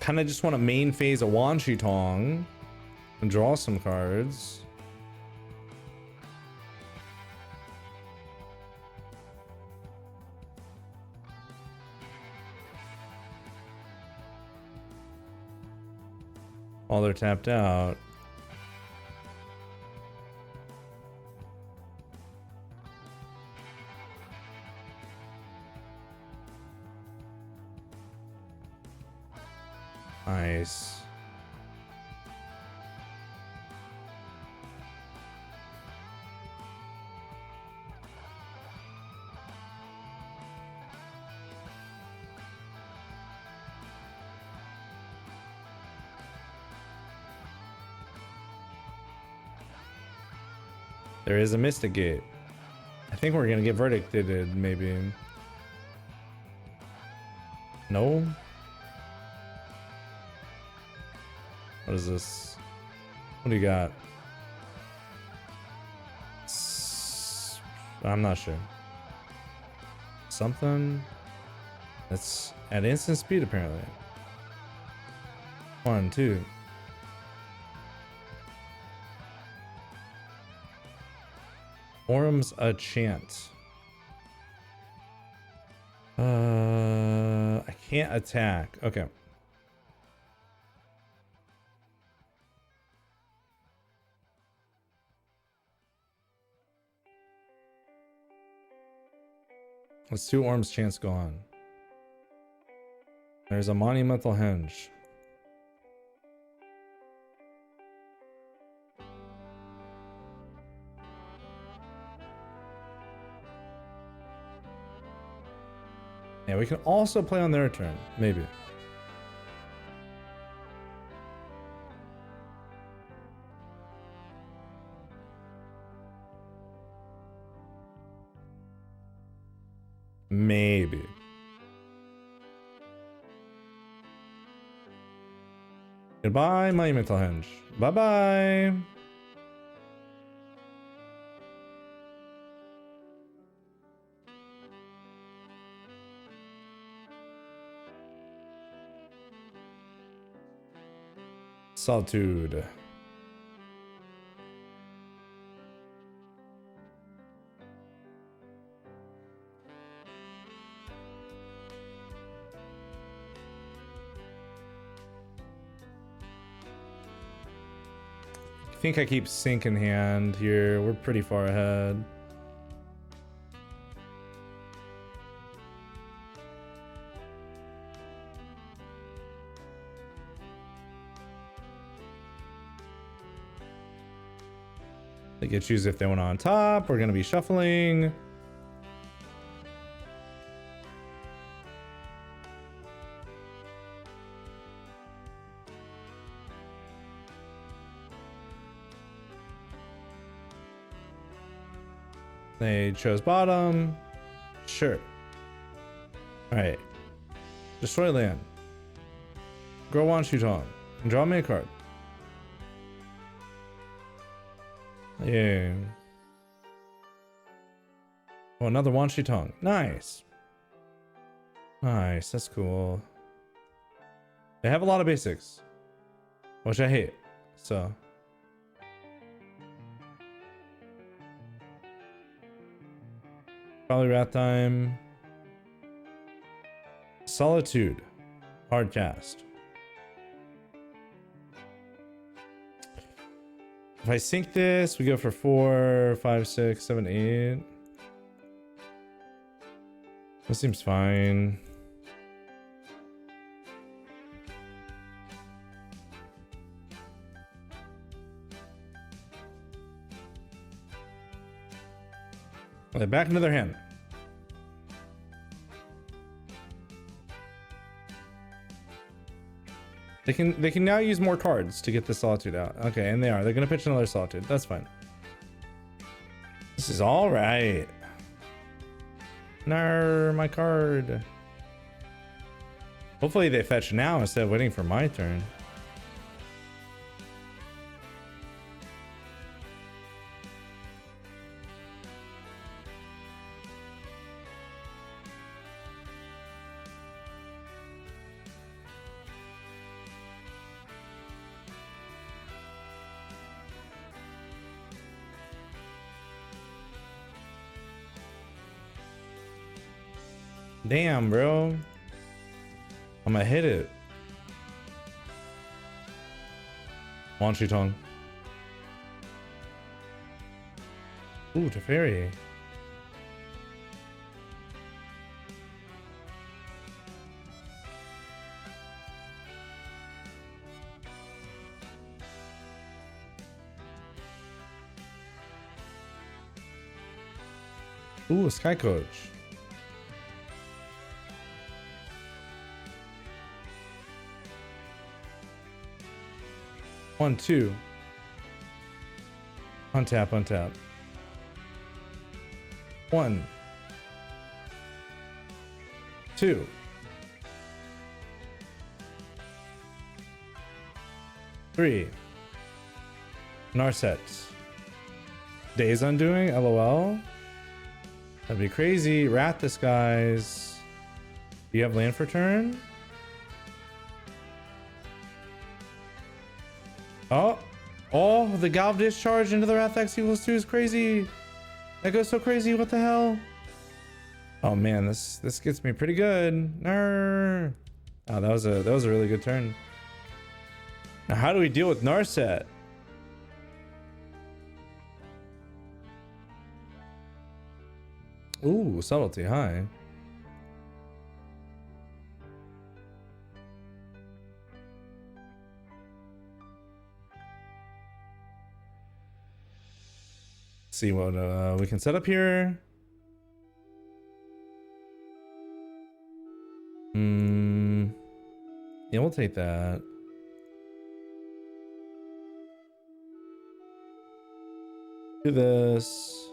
Kind of just want to main phase a Wan Shi Tong and draw some cards. While they're tapped out. Nice. There is a Mystic Gate. I think we're gonna get verdicted, maybe. No? What is this? What do you got? I'm not sure. Something that's at instant speed, apparently. 1, 2. Forms a chant. I can't attack. Okay. Let's do Orm's Chance go on. There's a Monumental Henge. Yeah, we can also play on their turn, maybe. Maybe. Goodbye, Monumental Henge. Bye-bye. Solitude. I think I keep Sync in hand here. We're pretty far ahead. They get choose if they want on top. We're gonna be shuffling. They chose bottom. Sure. Alright. Destroy land. Grow Wan Shi Tong. And draw me a card. Yeah. Oh, another Wan Shi Tong. Nice. Nice. That's cool. They have a lot of basics, which I hate. So. Probably Wrath Time. Solitude. Hard cast. If I sink this, we go for 4, 5, 6, 7, 8. This seems fine. Okay, back into their hand. They can now use more cards to get the Solitude out. Okay, and they're gonna pitch another Solitude. That's fine. This is all right. No, my card. Hopefully they fetch now instead of waiting for my turn. Damn, bro. I'm gonna hit it. Wan Shi Tong. Ooh, Teferi. Ooh, a Skycoach. One, two. Untap, untap. 1, 2. 3. Narset. Days Undoing, LOL. That'd be crazy. Wrath Disguise. Do you have land for turn? Oh, the Galv discharge into the Wrath X equals 2 is crazy. That goes so crazy. What the hell? Oh man, this gets me pretty good. Nar. Oh, that was a really good turn. Now, how do we deal with Narset? Ooh, Subtlety, hi. See what we can set up here. Yeah, we'll take that. Do this.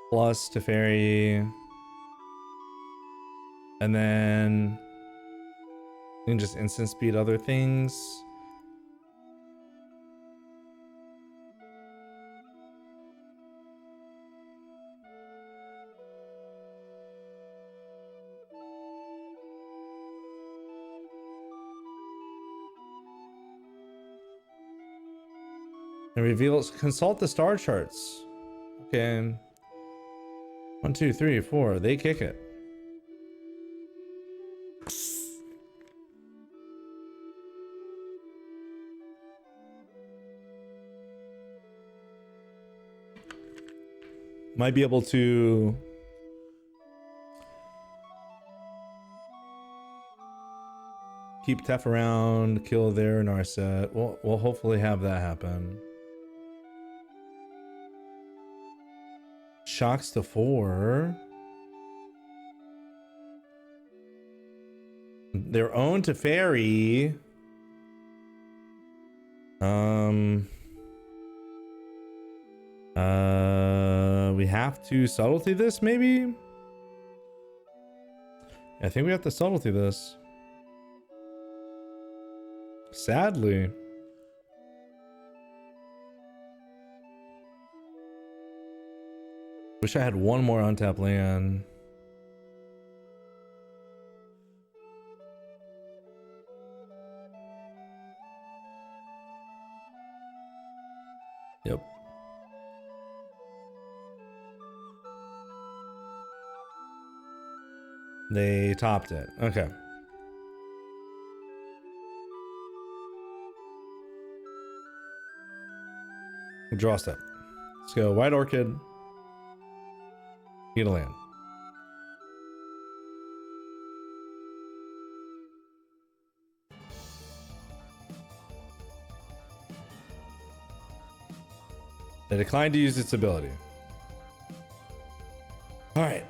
Plus Teferi. And then you can just instant speed other things. And reveals, consult the star charts. Okay. 1, 2, 3, 4. They kick it. Might be able to keep Tef around, kill their Narset. We'll hopefully have that happen. Shocks to 4. Their own Teferi. We have to subtlety this, maybe? I think we have to subtlety this. Sadly. Wish I had one more untapped land. Yep. They topped it. Okay. Draw step. Let's go White Orchid. Get a land. They declined to use its ability. Alright.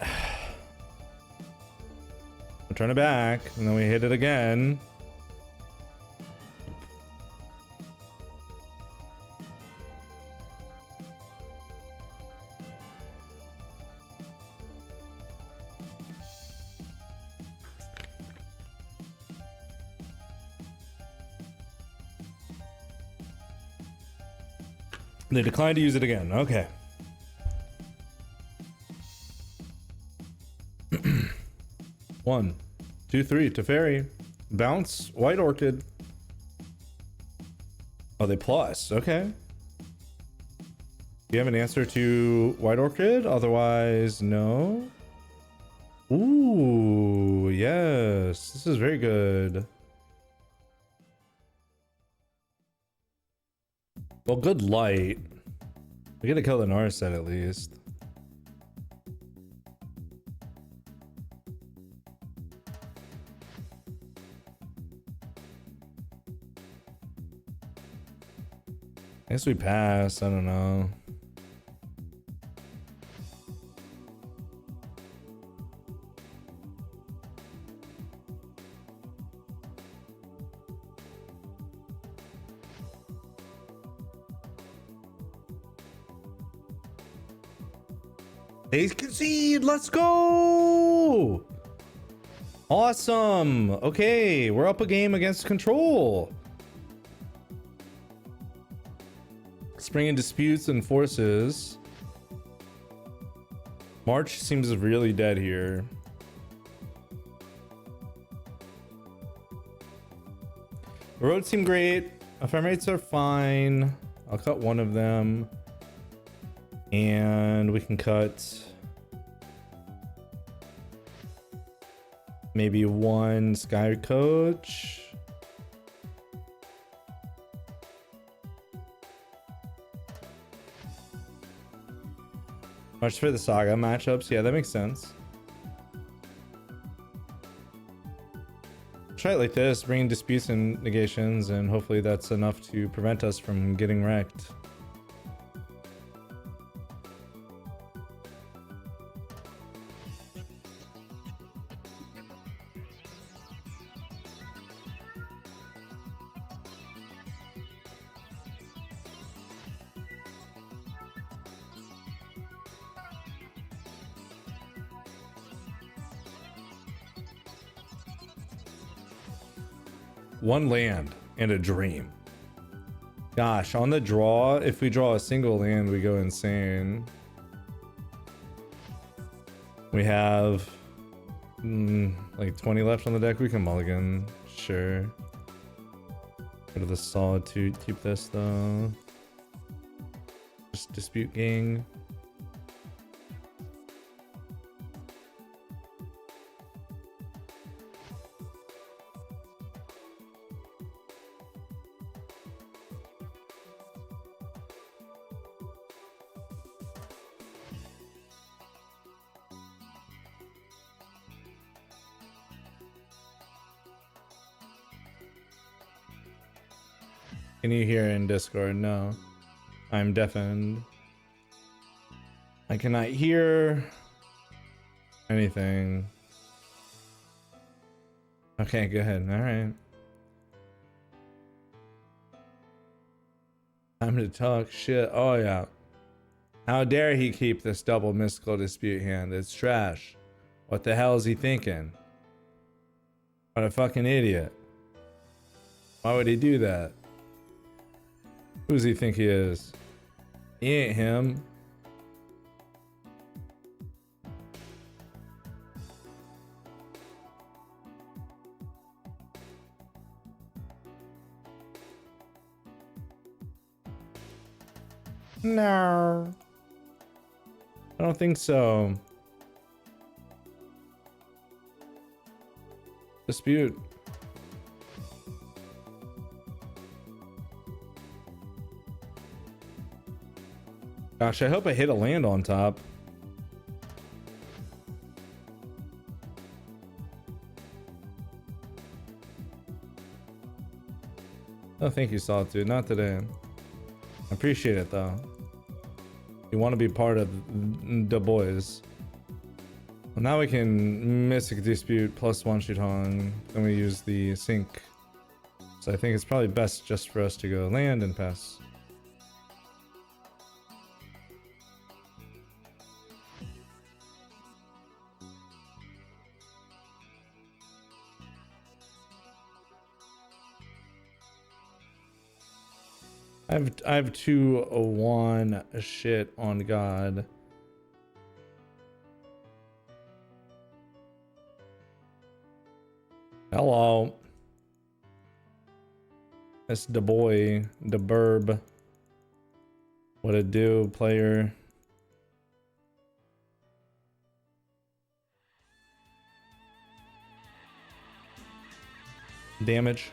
We'll turn it back, and then we hit it again. They declined to use it again. Okay. One, two, three. Teferi. Bounce. White Orchid. Oh, they plus. Okay. Do you have an answer to White Orchid? Otherwise, no. Ooh, yes. This is very good. Well, good light. We gotta kill the Narset at least. I guess we pass. I don't know. They concede. Let's go. Awesome. Okay, we're up a game against Control. Spring in Disputes and Forces. March seems really dead here. Erode seem great. Ephemerates are fine. I'll cut one of them. And we can cut maybe one Skycoach. Much for the Saga matchups. Yeah, that makes sense. Try it like this, bring in Disputes and Negations, and hopefully that's enough to prevent us from getting wrecked. One land and a dream. Gosh, on the draw, if we draw a single land, we go insane. We have like 20 left on the deck. We can mulligan, sure. Go to the Solitude. Keep this though. Just Dispute Gang. Can you hear in Discord? No. I'm deafened. I cannot hear anything. Okay, go ahead. All right. Time to talk shit. Oh, yeah. How dare he keep this double mystical dispute hand? It's trash. What the hell is he thinking? What a fucking idiot. Why would he do that? Who does he think he is? He ain't him. No. I don't think so. Dispute. Gosh, I hope I hit a land on top. Oh, thank you, Solitude. Not today. I appreciate it, though. You want to be part of the boys. Well, now we can Mystic Dispute plus Wan Shi Tong. Then we use the sync. So I think it's probably best just for us to go land and pass. I have 2-1 shit on God. Hello. That's the boy, the burb. What it do, player? Damage.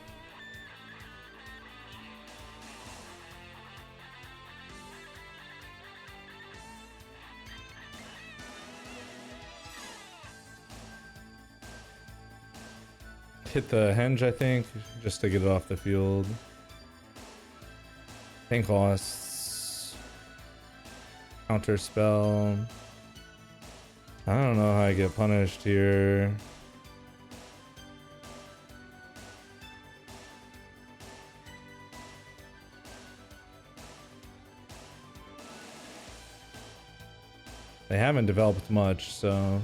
Hit the henge, I think, just to get it off the field. Tank costs. Counter spell. I don't know how I get punished here. They haven't developed much, so...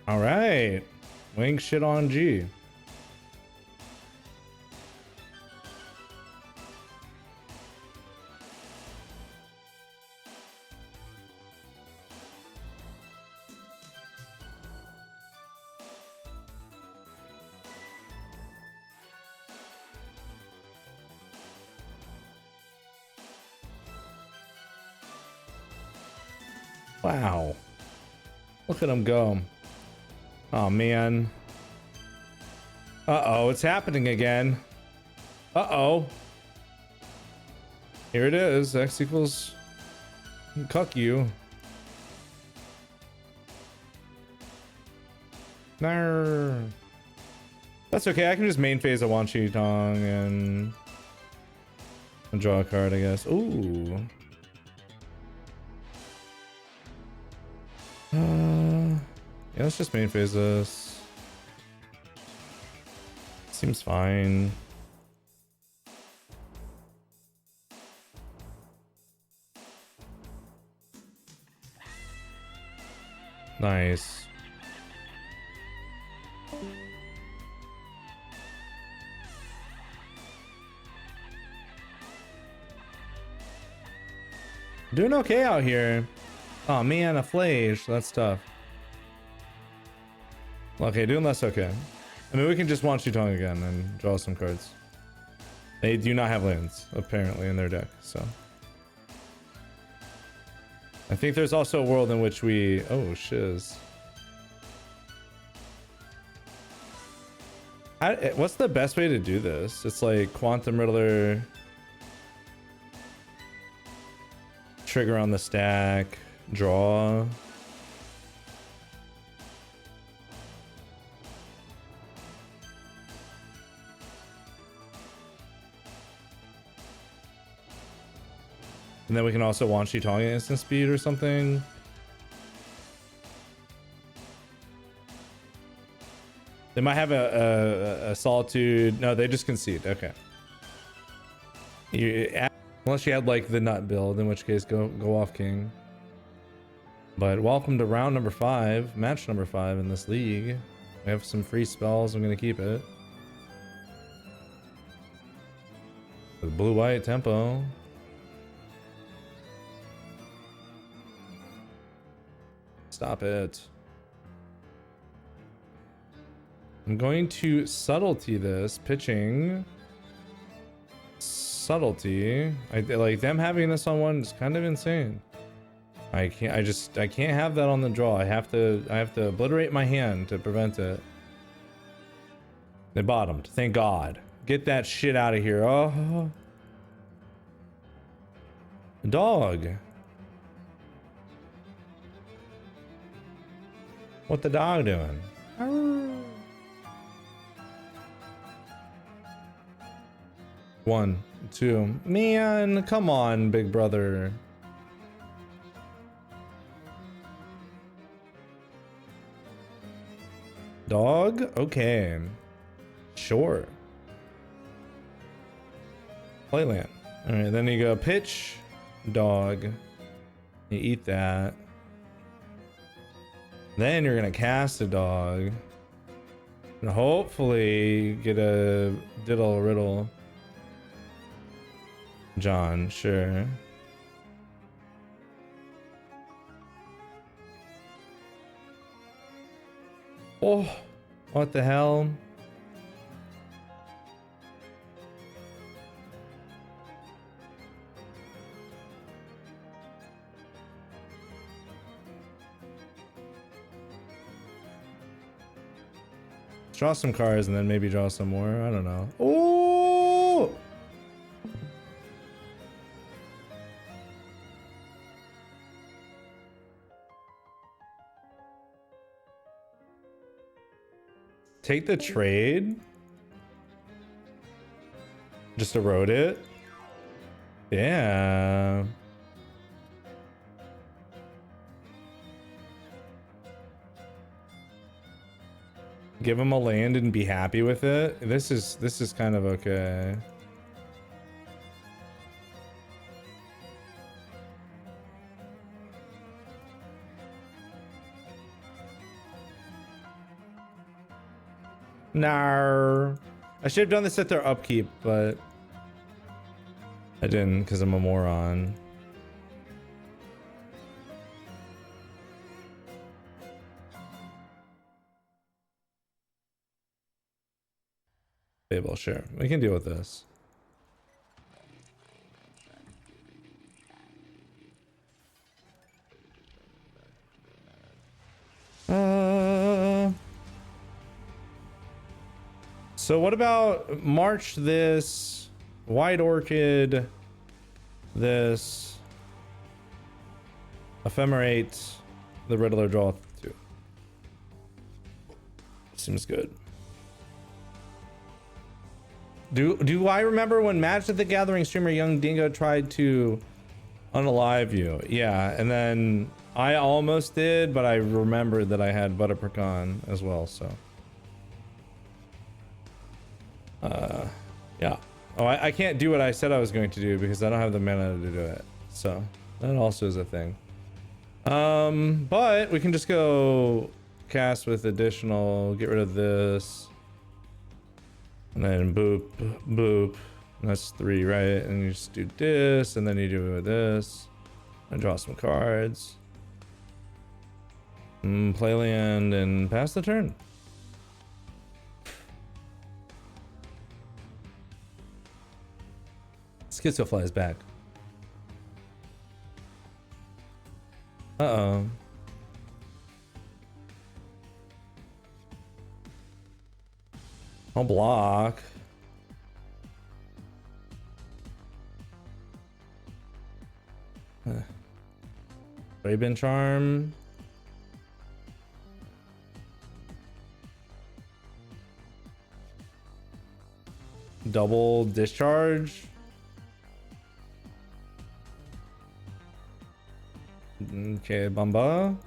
Alright. Wing shit on G. Wow. Look at him go. Oh man. Uh-oh, it's happening again. Uh-oh. Here it is. X equals cuck you. Nah. That's okay. I can just main phase a Wan Shi Tong and draw a card, I guess. Ooh. Yeah, let's just main phase this. Seems fine. Nice. Doing okay out here. Oh man, a flage. That's tough. Okay, doing less okay. I mean, we can just Wan Shi Tong again and draw some cards. They do not have lands, apparently, in their deck, so. I think there's also a world in which we... Oh, shiz. What's the best way to do this? It's like Quantum Riddler... Trigger on the stack, draw... And then we can also Wan Shi Tong at instant speed or something. They might have a Solitude. No, they just concede. Okay. Unless you had like the nut build, in which case go off king. But welcome to round number 5, match number 5 in this league. We have some free spells. I'm gonna keep it. With blue-white tempo. Stop it. I'm going to subtlety this, pitching subtlety. Like them having this on one is kind of insane. I can't have that on the draw. I have to obliterate my hand to prevent it. They bottomed, thank God. Get that shit out of here. Oh, dog. What the dog doing? One, two. Man, come on, big brother. Dog? Okay. Sure. Playland. Alright, then you go pitch, dog. You eat that. Then you're gonna cast a dog. And hopefully get a diddle riddle. John, sure. Oh, what the hell? Let's draw some cards and then maybe draw some more. I don't know. Oh! Take the trade. Just erode it. Yeah. Give him a land and be happy with it. This is kind of okay. Nah. I should have done this at their upkeep, but I didn't because I'm a moron. Fable, sure. We can deal with this. So what about March this, White Orchid, this, Ephemerate, the Riddler draw 2. Seems good. Do I remember when Magic the Gathering streamer Young Dingo tried to unalive you? Yeah, and then I almost did, but I remembered that I had Butter Pecan as well, so. Yeah. Oh, I can't do what I said I was going to do because I don't have the mana to do it. So that also is a thing. But we can just go cast with additional, get rid of this. And then boop, boop. And that's 3, right? And you just do this, and then you do it with this. And draw some cards. Play land and pass the turn. Schizo flies back. Uh-oh. I'll block. Raven Charm. Double discharge. Okay, Bamba.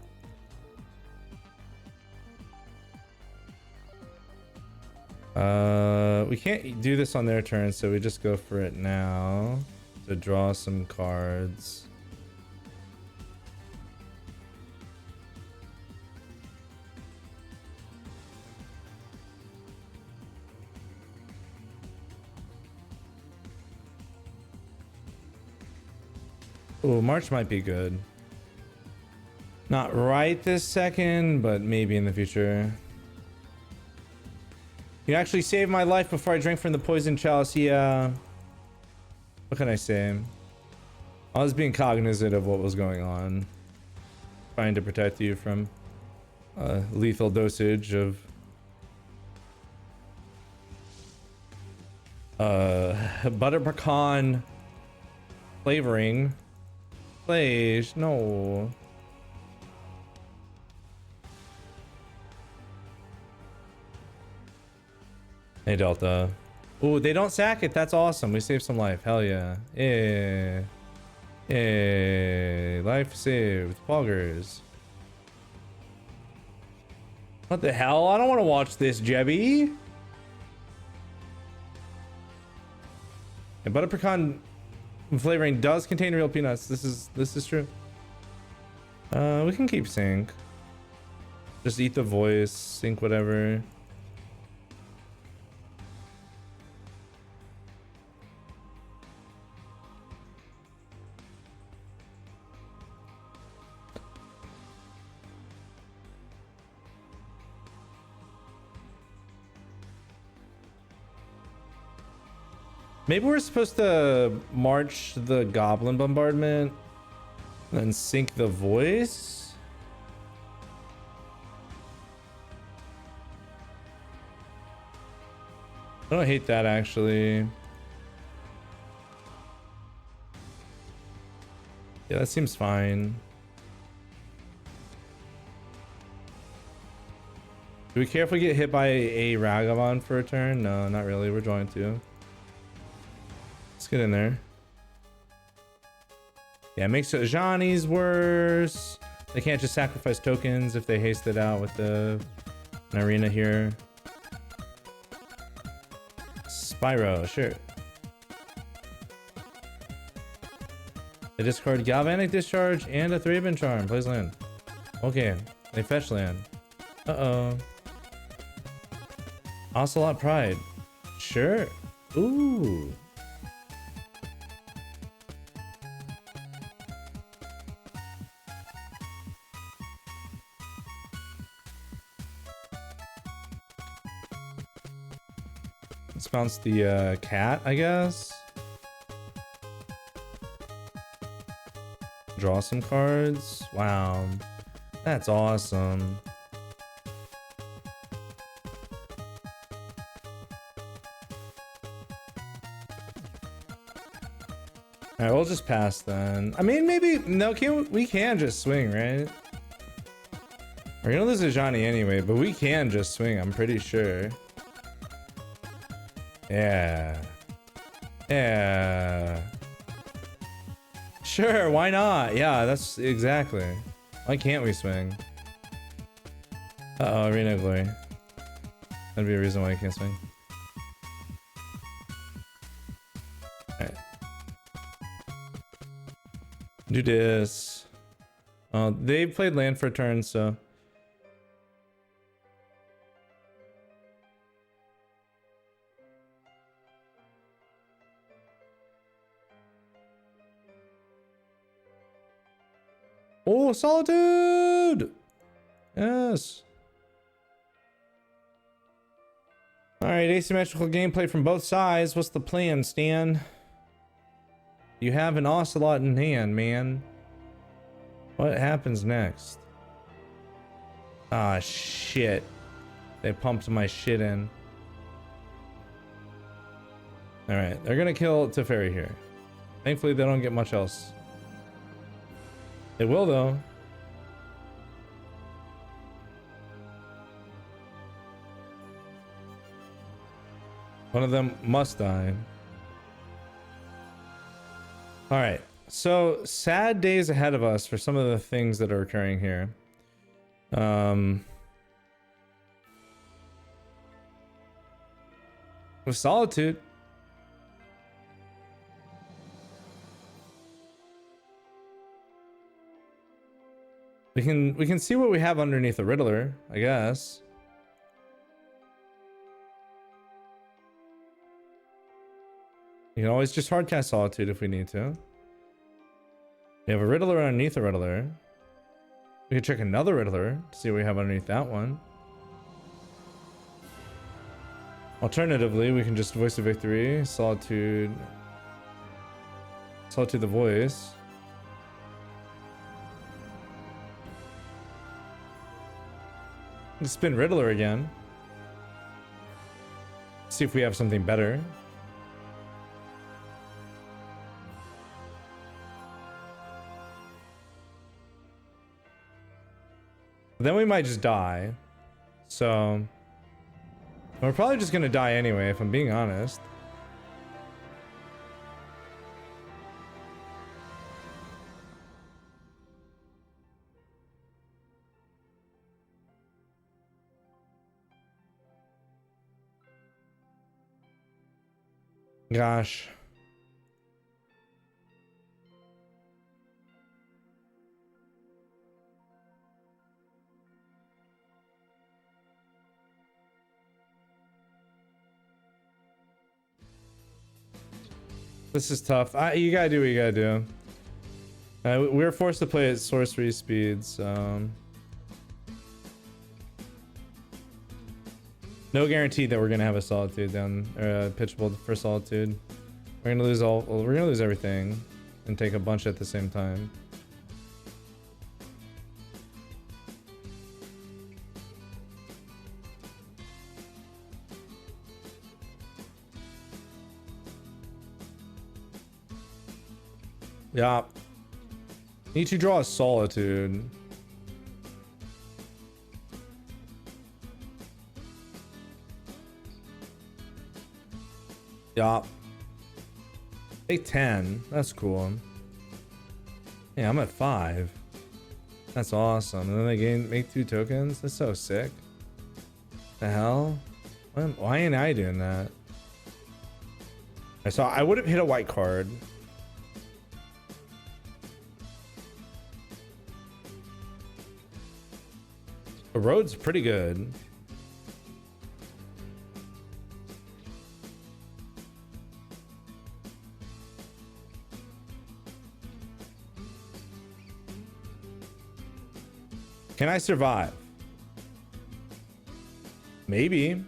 We can't do this on their turn, so we just go for it now to draw some cards. Oh, March might be good. Not right this second, but maybe in the future. You actually saved my life before I drank from the poison chalice. Yeah. What can I say? I was being cognizant of what was going on. Trying to protect you from lethal dosage of butter pecan flavoring. Please, no. Hey, Delta. Ooh, they don't sack it. That's awesome. We saved some life. Hell yeah. Yeah. Yeah. Life saved. Poggers. What the hell? I don't want to watch this, Jebby. And butter pecan flavoring does contain real peanuts. This is true. We can keep sync. Just eat the voice, sync whatever. Maybe we're supposed to march the goblin bombardment, then sync the voice. I don't hate that actually. Yeah, that seems fine. Do we care if we get hit by a Ragavan for a turn? No, not really. We're going to. Let's get in there. Yeah, it makes Johnny's worse. They can't just sacrifice tokens if they haste it out with an arena here. Spyro, sure. They discard Galvanic Discharge and a Thraben Charm. Plays land. Okay, they fetch land. Uh-oh. Ocelot Pride. Sure. Ooh. Let's bounce the cat, I guess. Draw some cards. Wow. That's awesome. Alright, we'll just pass then. I mean, maybe... No, we can just swing, right? We're gonna lose to Johnny anyway, but we can just swing, I'm pretty sure. Yeah. Yeah. Sure, why not? Yeah, that's exactly. Why can't we swing? Uh-oh, Arena of Glory. That'd be a reason why I can't swing. Alright. Do this. They played land for a turn, so... Oh, Solitude! Yes. Alright, asymmetrical gameplay from both sides. What's the plan, Stan? You have an Ocelot in hand, man. What happens next? Ah, shit. They pumped my shit in. Alright, they're gonna kill Teferi here. Thankfully, they don't get much else. It will, though. One of them must die. All right. So, sad days ahead of us for some of the things that are occurring here. with Solitude. We can see what we have underneath the Riddler, I guess. You can always just hardcast Solitude if we need to. We have a Riddler underneath the Riddler. We can check another Riddler to see what we have underneath that one. Alternatively, we can just Voice of Victory, Solitude the Voice. Spin Riddler again. See if we have something better. Then we might just die. So we're probably just gonna die anyway, if I'm being honest. Gosh. This is tough. You gotta do what you gotta do. We were forced to play at sorcery speeds. No guarantee that we're gonna have a Solitude down, or pitchable for Solitude. We're gonna lose we're gonna lose everything and take a bunch at the same time. Yeah. Need to draw a Solitude. Yeah. Take 10. That's cool. Yeah, I'm at 5. That's awesome. And then they make 2 tokens. That's so sick. The hell? Why ain't I doing that? So I would have hit a white card. Erode's pretty good. Can I survive? Maybe.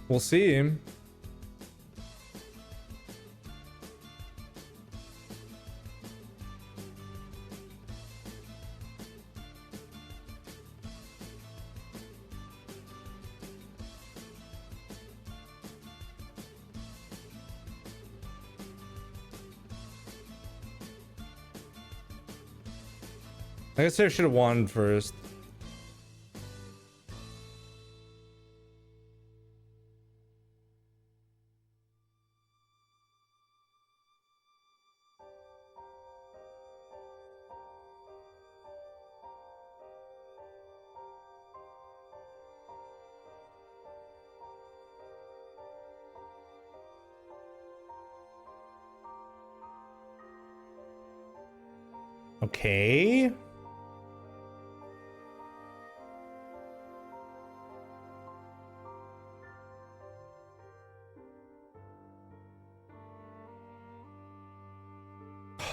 We'll see. I guess I should have won first. Okay.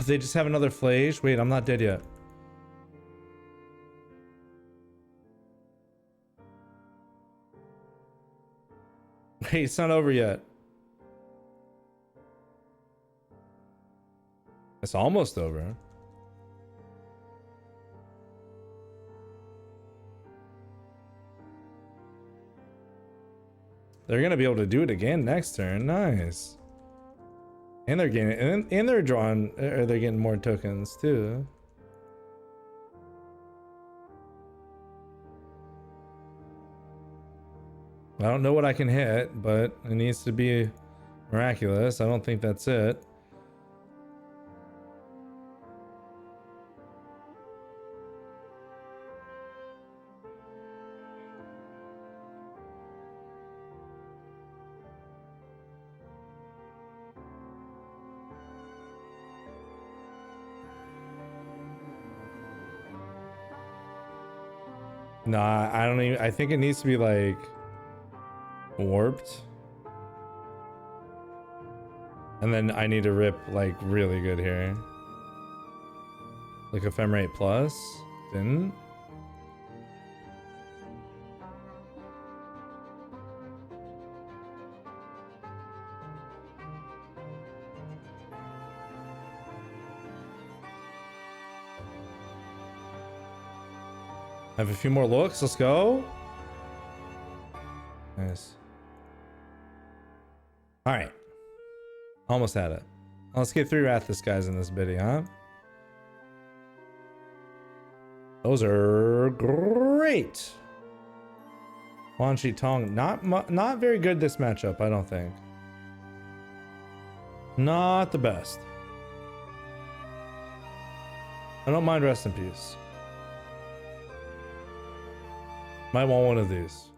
They just have another Flage? Wait, I'm not dead yet. Wait, it's not over yet. It's almost over. They're gonna be able to do it again next turn. Nice. And they're getting and they're drawing, or they're getting more tokens too. I don't know what I can hit, but it needs to be miraculous. I don't think that's it. Nah, I don't even. I think it needs to be like warped. And then I need to rip like really good here. Like Ephemerate plus. Didn't. I have a few more looks. Let's go. Nice. All right. Almost had it. Let's get 3 Wrathless guys in this biddy, huh? Those are great. Wan Shi Tong, not very good this matchup, I don't think. Not the best. I don't mind rest in peace. Might want one of these.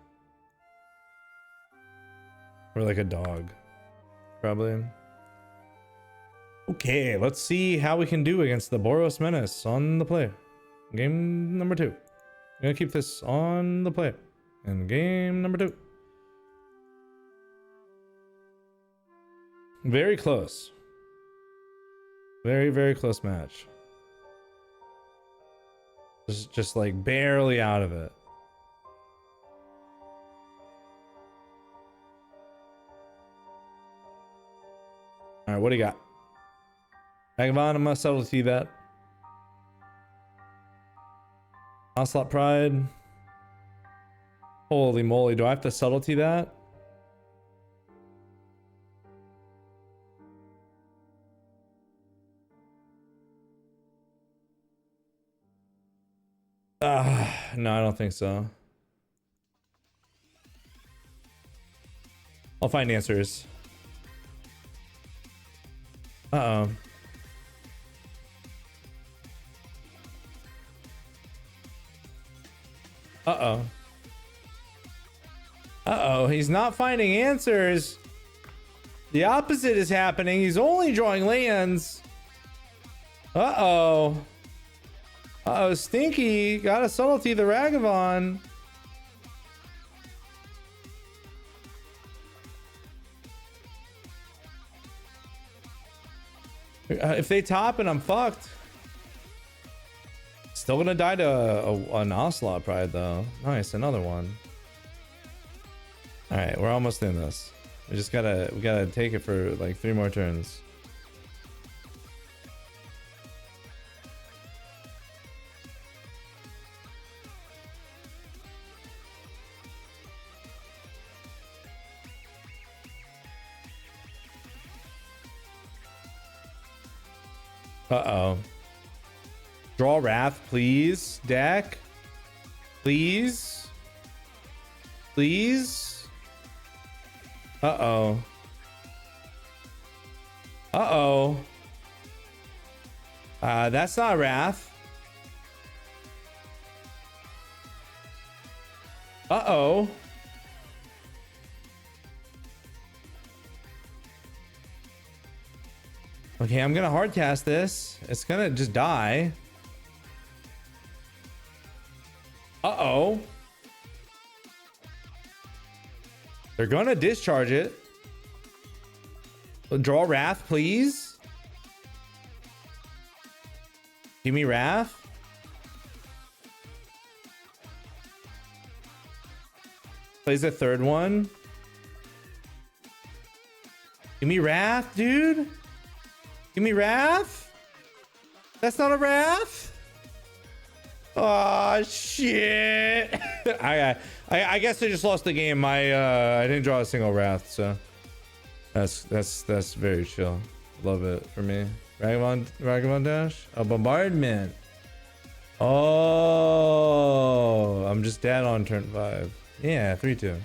Or like a dog. Probably. Okay, let's see how we can do against the Boros Menace on the play. Game number 2. I'm gonna keep this on the play. And game number 2. Very close. Very, very close match. Just like barely out of it. All right, what do you got? Vagabond, I'm gonna subtlety that. Onslaught Pride. Holy moly, do I have to subtlety that? No, I don't think so. I'll find answers. Uh-oh. Uh-oh. Uh-oh, he's not finding answers. The opposite is happening. He's only drawing lands. Uh-oh. Uh-oh, Stinky. Gotta subtlety the Ragavan. If they top it, I'm fucked. Still gonna die to an Onslaught Pride though. Nice, another one. All right, we're almost in this. We gotta take it for like 3 more turns. Uh-oh. Draw Wrath, please. Deck. Please. Please. Uh-oh. Uh-oh. That's not Wrath. Uh-oh. Okay, I'm gonna hard cast this. It's gonna just die. Uh-oh. They're gonna discharge it. Draw Wrath, please. Give me Wrath. Plays a 3rd one. Give me Wrath, dude. Give me Wrath. That's not a Wrath. Oh shit. I guess I just lost the game. I didn't draw a single Wrath, so that's very chill. Love it for me. Ragavan dash? A bombardment. Oh, I'm just dead on turn 5. Yeah, 3-2.